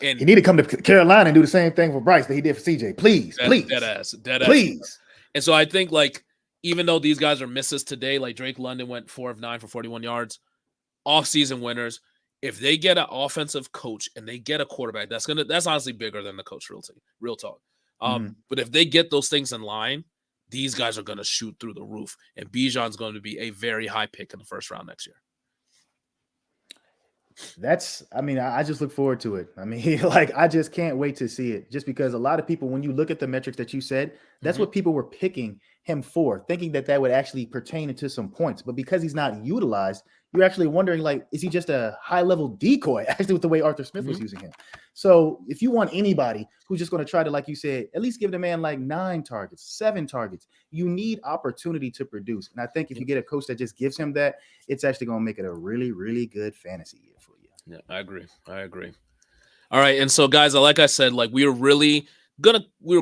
And he need to come to Carolina and do the same thing for Bryce that he did for CJ. Please. Dead ass. Please. And so I think like even though these guys are misses today, like Drake London went 4 of 9 for 41 yards, off-season winners. If they get an offensive coach and they get a quarterback, that's honestly bigger than the coach. Real talk. But if they get those things in line, these guys are going to shoot through the roof, and Bijan's going to be a very high pick in the first round next year. I just look forward to it. I mean, like, I just can't wait to see it, just because a lot of people, when you look at the metrics that you said, that's what people were picking him for, thinking that would actually pertain into some points. But because he's not utilized, you're actually wondering, like, is he just a high-level decoy, actually, with the way Arthur Smith was using him? So if you want anybody who's just going to try to, like you said, at least give the man like 9 targets, 7 targets, you need opportunity to produce. And I think if you get a coach that just gives him that, it's actually going to make it a really, really good fantasy year for you. Yeah, I agree. All right. And so, guys, like I said, like we were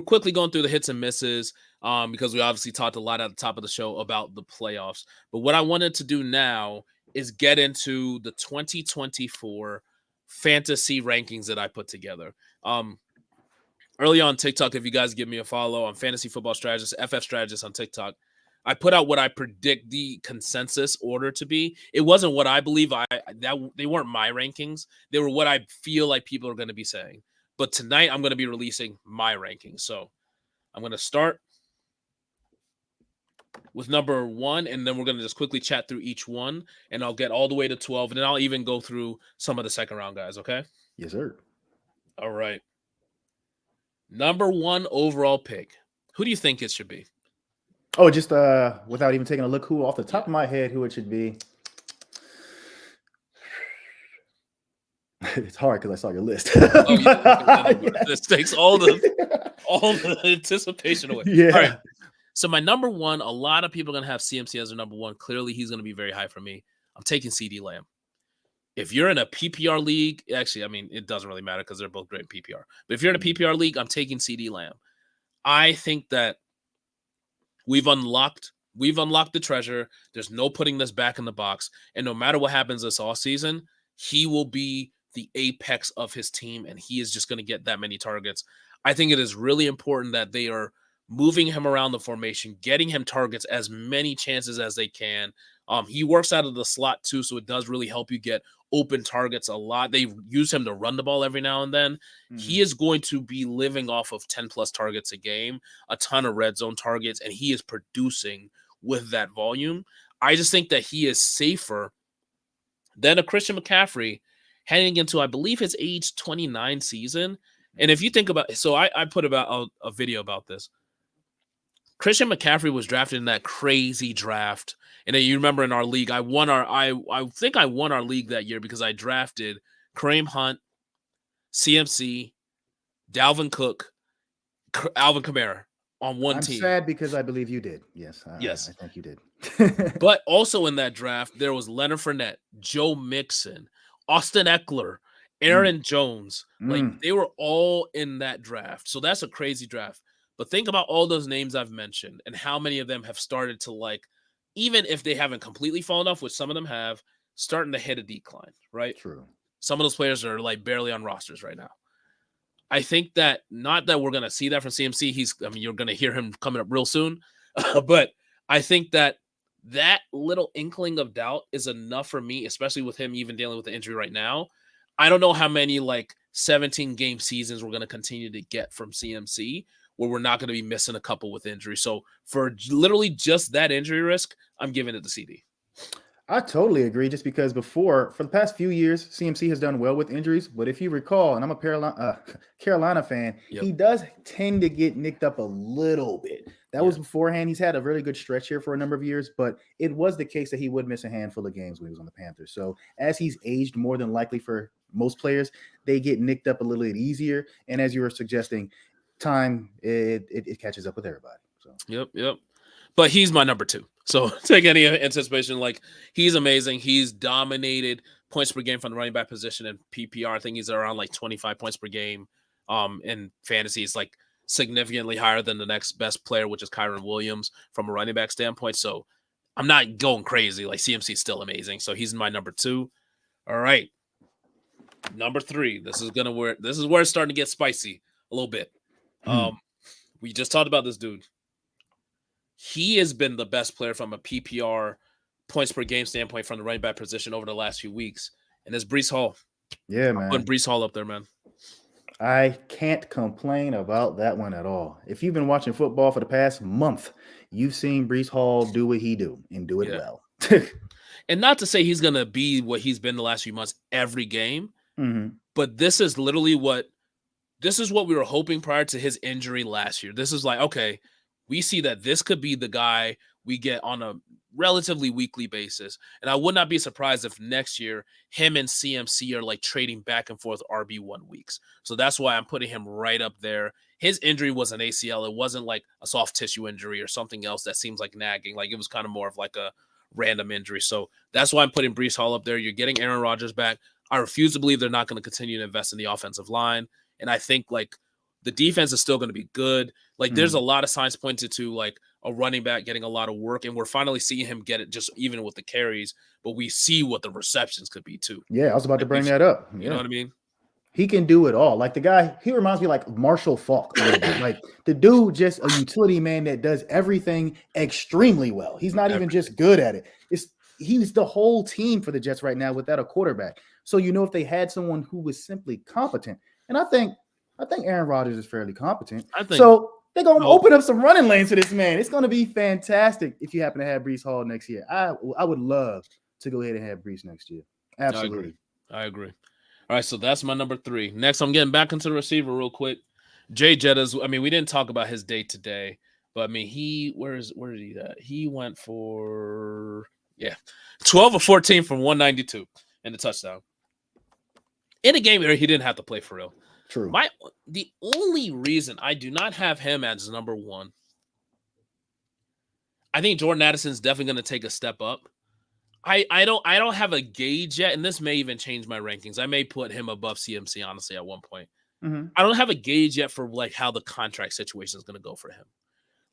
quickly going through the hits and misses because we obviously talked a lot at the top of the show about the playoffs. But what I wanted to do now is get into the 2024 fantasy rankings that I put together. Early on TikTok, if you guys give me a follow on Fantasy Football Strategist, FF Strategist on TikTok, I put out what I predict the consensus order to be. It wasn't what I believe. They weren't my rankings. They were what I feel like people are going to be saying. But tonight I'm going to be releasing my rankings. So I'm going to start with number 1, and then we're going to just quickly chat through each one, and I'll get all the way to 12, and then I'll even go through some of the second round guys, okay? Yes, sir. All right. Number 1 overall pick. Who do you think it should be? Oh, just without even taking a look, who off the top of my head, who it should be? It's hard because I saw your list. This takes all the anticipation away. Yeah. All right. So my number 1, a lot of people are going to have CMC as their number 1. Clearly, he's going to be very high for me. I'm taking CD Lamb. If you're in a PPR league, actually, I mean, it doesn't really matter because they're both great in PPR. But if you're in a PPR league, I'm taking CD Lamb. I think that we've unlocked the treasure. There's no putting this back in the box. And no matter what happens this offseason, he will be the apex of his team, and he is just going to get that many targets. I think it is really important that they are moving him around the formation, getting him targets, as many chances as they can. He works out of the slot too, so it does really help you get open targets a lot. They use him to run the ball every now and then. He is going to be living off of 10-plus targets a game, a ton of red zone targets, and he is producing with that volume. I just think that he is safer than a Christian McCaffrey heading into, I believe, his age 29 season. And if you think about it, so I put about a video about this. Christian McCaffrey was drafted in that crazy draft. And then you remember in our league, I think I won our league that year because I drafted Kareem Hunt, CMC, Dalvin Cook, Alvin Kamara on one team. I'm sad because I believe you did. Yes. Yes. I think you did. But also in that draft, there was Leonard Fournette, Joe Mixon, Austin Eckler, Aaron Jones. Like, they were all in that draft. So that's a crazy draft. But think about all those names I've mentioned and how many of them have started to, like, even if they haven't completely fallen off, which some of them have, starting to hit a decline, right? True. Some of those players are like barely on rosters right now. I think that not that we're going to see that from CMC. You're going to hear him coming up real soon. But I think that little inkling of doubt is enough for me, especially with him even dealing with the injury right now. I don't know how many like 17-game seasons we're going to continue to get from CMC where we're not going to be missing a couple with injury. So for literally just that injury risk, I'm giving it to CD. I totally agree, just because for the past few years, CMC has done well with injuries. But if you recall, and I'm a Carolina fan, he does tend to get nicked up a little bit. That was beforehand. He's had a really good stretch here for a number of years, but it was the case that he would miss a handful of games when he was on the Panthers. So as he's aged, more than likely for most players, they get nicked up a little bit easier. And as you were suggesting, time, it catches up with everybody. So Yep. But he's my number 2. So take any anticipation. Like, he's amazing. He's dominated points per game from the running back position in PPR. I think he's around like 25 points per game. In fantasy, it's like significantly higher than the next best player, which is Kyron Williams from a running back standpoint. So I'm not going crazy. Like, CMC is still amazing. So he's my number 2. All right. Number 3. This is where it's starting to get spicy a little bit. We just talked about this dude. He has been the best player from a PPR points per game standpoint from the running back position over the last few weeks. And it's Breece Hall. Yeah, man. I'm putting Breece Hall up there, man. I can't complain about that one at all. If you've been watching football for the past month, you've seen Breece Hall do what he do and do it well. And not to say he's going to be what he's been the last few months every game, but this is literally what we were hoping prior to his injury last year. This is like, okay, we see that this could be the guy we get on a relatively weekly basis. And I would not be surprised if next year him and CMC are like trading back and forth RB1 weeks. So that's why I'm putting him right up there. His injury was an ACL. It wasn't like a soft tissue injury or something else that seems like nagging. Like, it was kind of more of like a random injury. So that's why I'm putting Breece Hall up there. You're getting Aaron Rodgers back. I refuse to believe they're not going to continue to invest in the offensive line. And I think like the defense is still going to be good. Like, there's a lot of signs pointed to like a running back getting a lot of work, and we're finally seeing him get it just even with the carries, but we see what the receptions could be too. Yeah, I was about to bring that up. You know what I mean? He can do it all. Like, the guy, he reminds me like Marshall Faulk a little bit. Like, the dude just a utility man that does everything extremely well. He's not even just good at it. He's the whole team for the Jets right now without a quarterback. So, if they had someone who was simply competent, and I think Aaron Rodgers is fairly competent. So they're going to open up some running lanes for this man. It's going to be fantastic if you happen to have Breece Hall next year. I would love to go ahead and have Breece next year. Absolutely. I agree. All right, so that's my number 3. Next, I'm getting back into the receiver real quick. Jay Jettas. I mean, we didn't talk about his day today, but I mean, where did he at? He went for 12 or 14 from 192 and a touchdown. In a game where he didn't have to play for real. True. The only reason I do not have him as number 1, I think Jordan Addison's definitely going to take a step up. I don't have a gauge yet, and this may even change my rankings. I may put him above CMC, honestly, at one point. I don't have a gauge yet for like how the contract situation is going to go for him.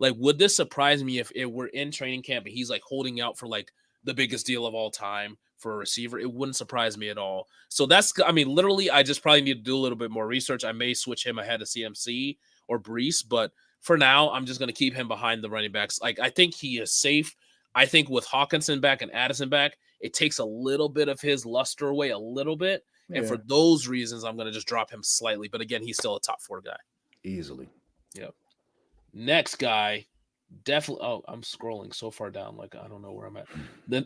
Like, would this surprise me if it were in training camp and he's like holding out for like the biggest deal of all time for a receiver? It wouldn't surprise me at all. So literally, I just probably need to do a little bit more research. I may switch him ahead of CMC or Breece, but for now, I'm just going to keep him behind the running backs. Like, I think he is safe. I think with Hawkinson back and Addison back, it takes a little bit of his luster away a little bit. And for those reasons, I'm going to just drop him slightly. But again, he's still a top 4 guy. Easily. Yep. Next guy, definitely. Oh, I'm scrolling so far down. Like, I don't know where I'm at. Then,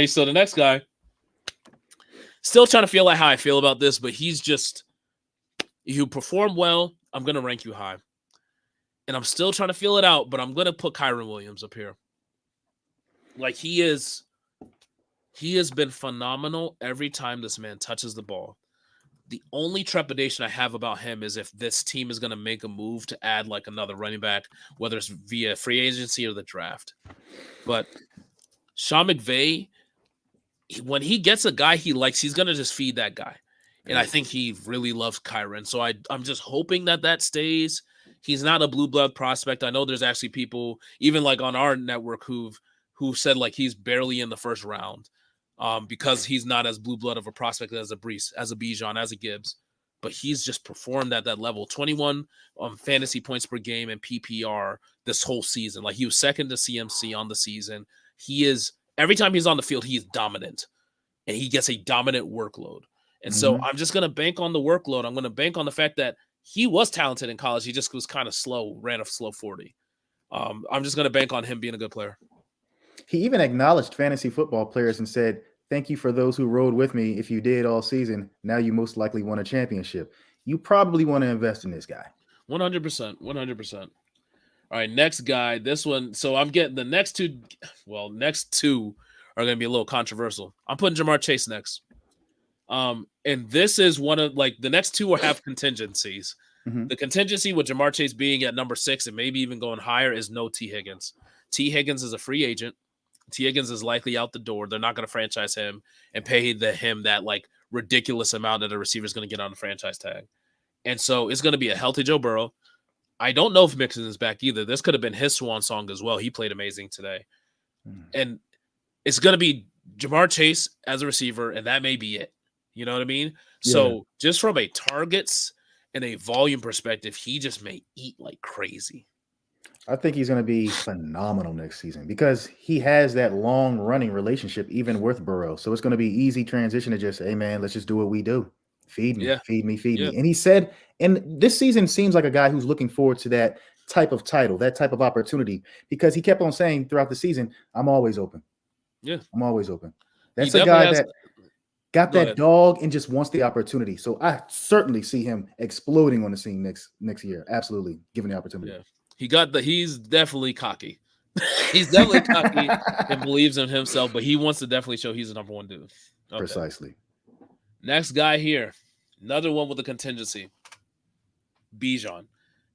so the next guy, still trying to feel like how I feel about this, but he's just, you perform well, I'm going to rank you high. And I'm still trying to feel it out, but I'm going to put Kyron Williams up here. Like, he has been phenomenal every time this man touches the ball. The only trepidation I have about him is if this team is going to make a move to add like another running back, whether it's via free agency or the draft. But Sean McVay, when he gets a guy he likes, he's going to just feed that guy. And I think he really loves Kyron. So I'm just hoping that stays. He's not a blue blood prospect. I know there's actually people, even like on our network, who said like he's barely in the first round. Because he's not as blue blood of a prospect as a Breece, as a Bijan, as a Gibbs, but he's just performed at that level. 21 fantasy points per game and PPR this whole season. Like, he was second to CMC on the season. He is, every time he's on the field, he is dominant, and he gets a dominant workload. And so I'm just going to bank on the workload. I'm going to bank on the fact that he was talented in college. He just was kind of slow, ran a slow 40. I'm just going to bank on him being a good player. He even acknowledged fantasy football players and said, "Thank you for those who rode with me. If you did all season, now you most likely won a championship." You probably want to invest in this guy. 100%. 100%. All right, next guy. This one. So I'm getting the next two. Well, next two are going to be a little controversial. I'm putting Jamar Chase next. And this is one of like the next two will have contingencies. The contingency with Jamar Chase being at number 6 and maybe even going higher is no T. Higgins. T. Higgins is a free agent. T. Higgins is likely out the door. They're not going to franchise him and pay him that like ridiculous amount that a receiver is going to get on the franchise tag. And so it's going to be a healthy Joe Burrow. I don't know if Mixon is back either. This could have been his swan song as well. He played amazing today. And it's going to be Jamar Chase as a receiver, and that may be it. You know what I mean? Yeah. So just from a targets and a volume perspective, he just may eat like crazy. I think he's going to be phenomenal next season because he has that long running relationship even with Burrow. So it's going to be easy transition to just, hey man, let's just do what we do. Feed me, feed me, feed me. And he said, and this season seems like a guy who's looking forward to that type of title, that type of opportunity, because he kept on saying throughout the season, I'm always open. Yeah. I'm always open. That's a guy that got that dog and just wants the opportunity. So I certainly see him exploding on the scene next year. Absolutely. Given the opportunity. Yeah. He's definitely cocky. He's definitely cocky and believes in himself, but he wants to definitely show he's the number one dude. Okay. Precisely. Next guy here, another one with a contingency. Bijan.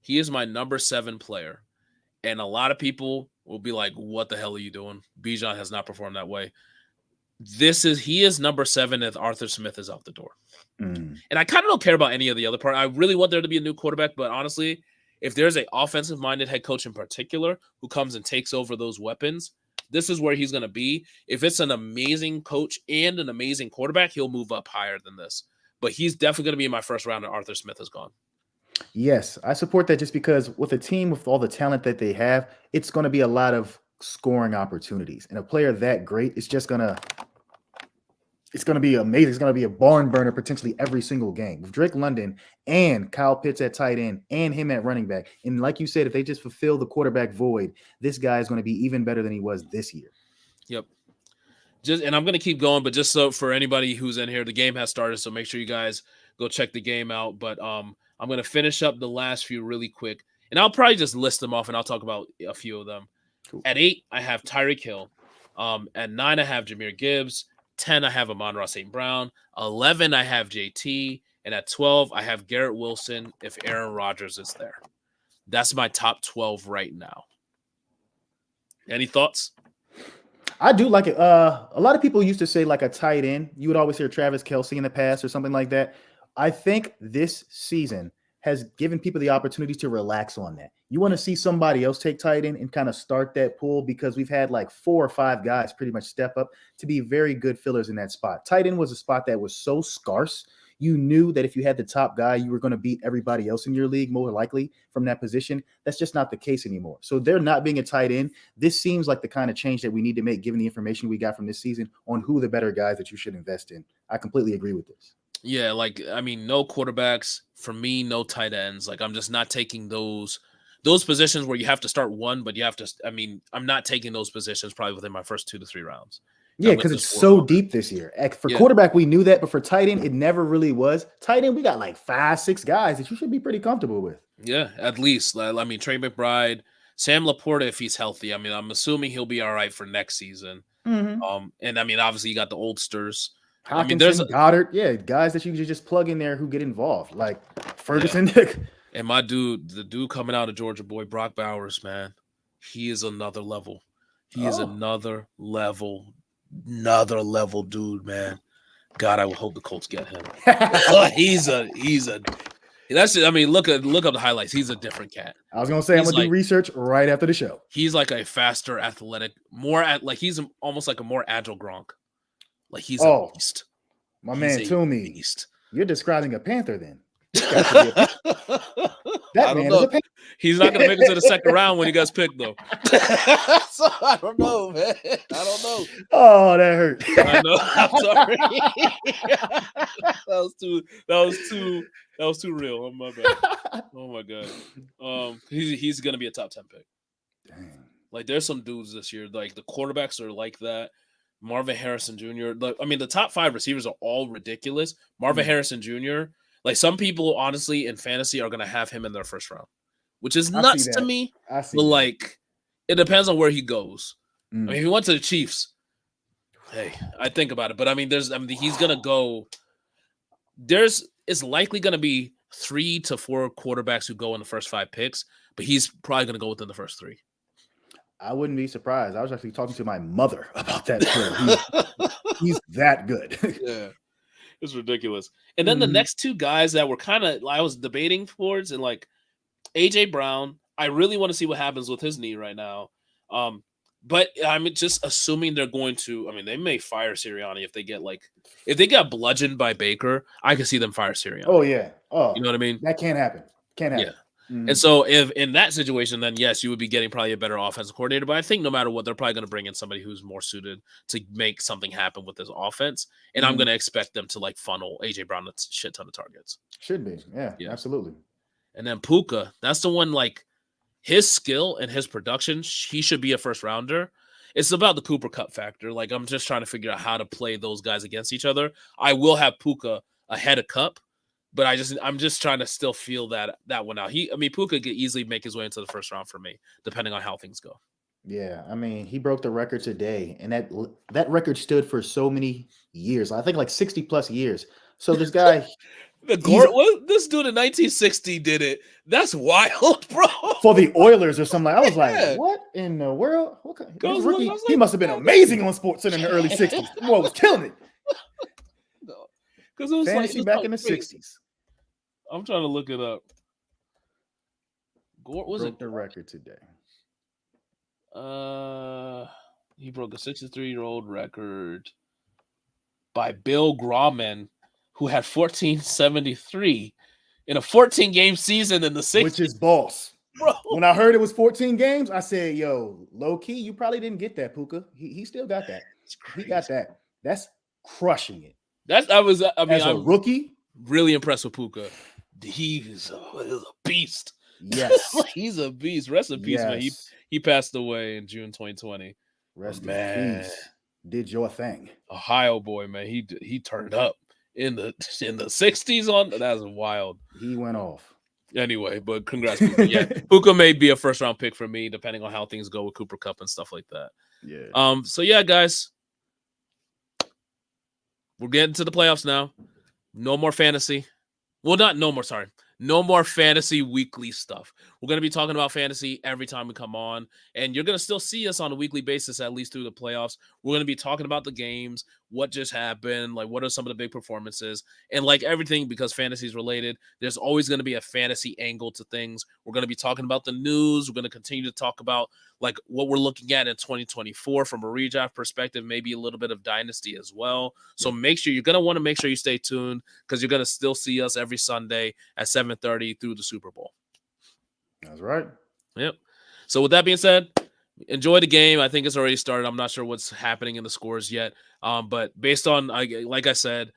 He is my number 7 player. And a lot of people will be like, what the hell are you doing? Bijan has not performed that way. He is number 7 if Arthur Smith is out the door. And I kind of don't care about any of the other part. I really want there to be a new quarterback, but honestly, if there's an offensive-minded head coach in particular who comes and takes over those weapons, this is where he's going to be. If it's an amazing coach and an amazing quarterback, he'll move up higher than this. But he's definitely going to be in my first round, and Arthur Smith is gone. Yes, I support that just because with a team with all the talent that they have, it's going to be a lot of scoring opportunities. And a player that great, it's going to be amazing. It's going to be a barn burner potentially every single game. With Drake London and Kyle Pitts at tight end and him at running back. And like you said, if they just fulfill the quarterback void, this guy is going to be even better than he was this year. Yep. And I'm going to keep going, but just so for anybody who's in here, the game has started, so make sure you guys go check the game out. But I'm going to finish up the last few really quick, and I'll probably just list them off, and I'll talk about a few of them. Cool. At 8, I have Tyreek Hill. At 9, I have Jahmyr Gibbs. 10, I have Amon-Ra St. Brown. 11, I have JT. And at 12, I have Garrett Wilson if Aaron Rodgers is there. That's my top 12 right now. Any thoughts? I do like it. A lot of people used to say like a tight end. You would always hear Travis Kelce in the past or something like that. I think this season has given people the opportunity to relax on that. You want to see somebody else take tight end and kind of start that pool because we've had like 4 or 5 guys pretty much step up to be very good fillers in that spot. Tight end was a spot that was so scarce. You knew that if you had the top guy, you were going to beat everybody else in your league more likely from that position. That's just not the case anymore. So there not being a tight end, this seems like the kind of change that we need to make given the information we got from this season on who the better guys that you should invest in. I completely agree with this. Yeah, no quarterbacks. For me, no tight ends. I'm just not taking those positions where you have to start one, but you have to, I'm not taking those positions probably within my first 2 to 3 rounds. Yeah, because it's so deep this year. For quarterback, we knew that, but for tight end, it never really was. Tight end, we got like 5, 6 guys that you should be pretty comfortable with. Yeah, at least. Trey McBride, Sam Laporta, if he's healthy. I'm assuming he'll be all right for next season. Mm-hmm. And obviously you got the oldsters. Hawkinson, Goddard, guys that you can just plug in there who get involved, like Ferguson. Yeah. And the dude coming out of Georgia, boy, Brock Bowers, man, he is another level. He is another level dude, man. God, I hope the Colts get him. Look up the highlights. He's a different cat. I was gonna say I'm gonna do research right after the show. He's like a faster, athletic, he's almost like a more agile Gronk. He's a beast. My man Tumi. Beast. You're describing a Panther then. That man is a Panther. He's not going to make it to the second round when he gets picked, though. So I don't know, man. I don't know. Oh, that hurt. I know. I'm sorry. That was too real. Oh my bad. Oh my god. He's going to be a top 10 pick. Dang. There's some dudes this year. The quarterbacks are like that. Marvin Harrison Jr. The top 5 receivers are all ridiculous. Marvin Harrison Jr. Some people, honestly, in fantasy are going to have him in their first round, which is nuts to me. But it depends on where he goes. If he went to the Chiefs, hey, I think about it. But he's going to go. It's likely going to be 3 to 4 quarterbacks who go in the first 5 picks, but he's probably going to go within the first 3. I wouldn't be surprised. I was actually talking to my mother about that trade. He's that good. Yeah, it's ridiculous. And then the next two guys that were kind of I was debating towards, and like AJ Brown, I really want to see what happens with his knee right now. But I'm just assuming they're going to. I mean, they may fire Sirianni if they get bludgeoned by Baker. I can see them fire Sirianni. Oh yeah. Oh, you know what I mean? That can't happen. Can't happen. Yeah. And so if in that situation, then yes, you would be getting probably a better offensive coordinator. But I think no matter what, they're probably going to bring in somebody who's more suited to make something happen with this offense. And I'm going to expect them to like funnel AJ Brown a shit ton of targets. Should be. Yeah, absolutely. And then Puka, that's the one, like his skill and his production, he should be a first rounder. It's about the Cooper Cup factor. Like I'm just trying to figure out how to play those guys against each other. I will have Puka ahead of Cup. But I'm just trying to still feel that one out. Puka could easily make his way into the first round for me, depending on how things go. Yeah, I mean, he broke the record today, and that record stood for so many years. I think like 60 plus years. So this guy, this dude in 1960 did it. That's wild, bro. For the Oilers or something. I was like, what in the world? He must have been amazing on SportsCenter in the early 60s. The boy was killing it. Because it was fantasy back in the 60s. I'm trying to look it up. Broke the record today. He broke a 63-year-old record by Bill Grauman, who had 1473 in a 14-game season in the 60s. Which is boss. Bro. When I heard it was 14 games, I said, yo, low key, you probably didn't get that, Puka. He still got that. He got that. That's crushing it. As a rookie, really impressed with Puka. He's a beast. Yes. He's a beast. Rest in peace, man. He passed away in June 2020. Rest in peace. Did your thing. Ohio boy, man. He turned up in the 60s on that's wild. He went off. Anyway, but congrats, Puka. Yeah, Puka may be a first round pick for me, depending on how things go with Cooper Cup and stuff like that. Yeah. So yeah, guys. We're getting to the playoffs now. No more fantasy. Well, no more fantasy weekly stuff. We're going to be talking about fantasy every time we come on, and you're going to still see us on a weekly basis, at least through the playoffs. We're going to be talking about the games, what just happened, like what are some of the big performances, and like everything, because fantasy is related, there's always going to be a fantasy angle to things. We're going to be talking about the news. We're going to continue to talk about like what we're looking at in 2024 from a redraft perspective, maybe a little bit of dynasty as well. So you're going to want to make sure you stay tuned, because you're going to still see us every Sunday at 7:30 through the Super Bowl. That's right. Yep. So with that being said, enjoy the game. I think it's already started. I'm not sure what's happening in the scores yet. But based on, like I said,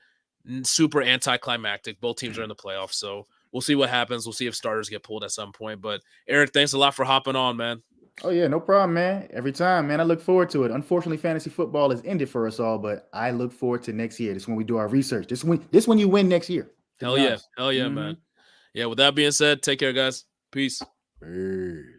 super anticlimactic. Both teams are in the playoffs. So we'll see what happens. We'll see if starters get pulled at some point. But Eric, thanks a lot for hopping on, man. Oh, yeah, no problem, man. Every time, man. I look forward to it. Unfortunately, fantasy football has ended for us all, but I look forward to next year. This is when we do our research. This when you win next year. Hell yeah, man. Yeah, with that being said, take care, guys. Peace. Peace.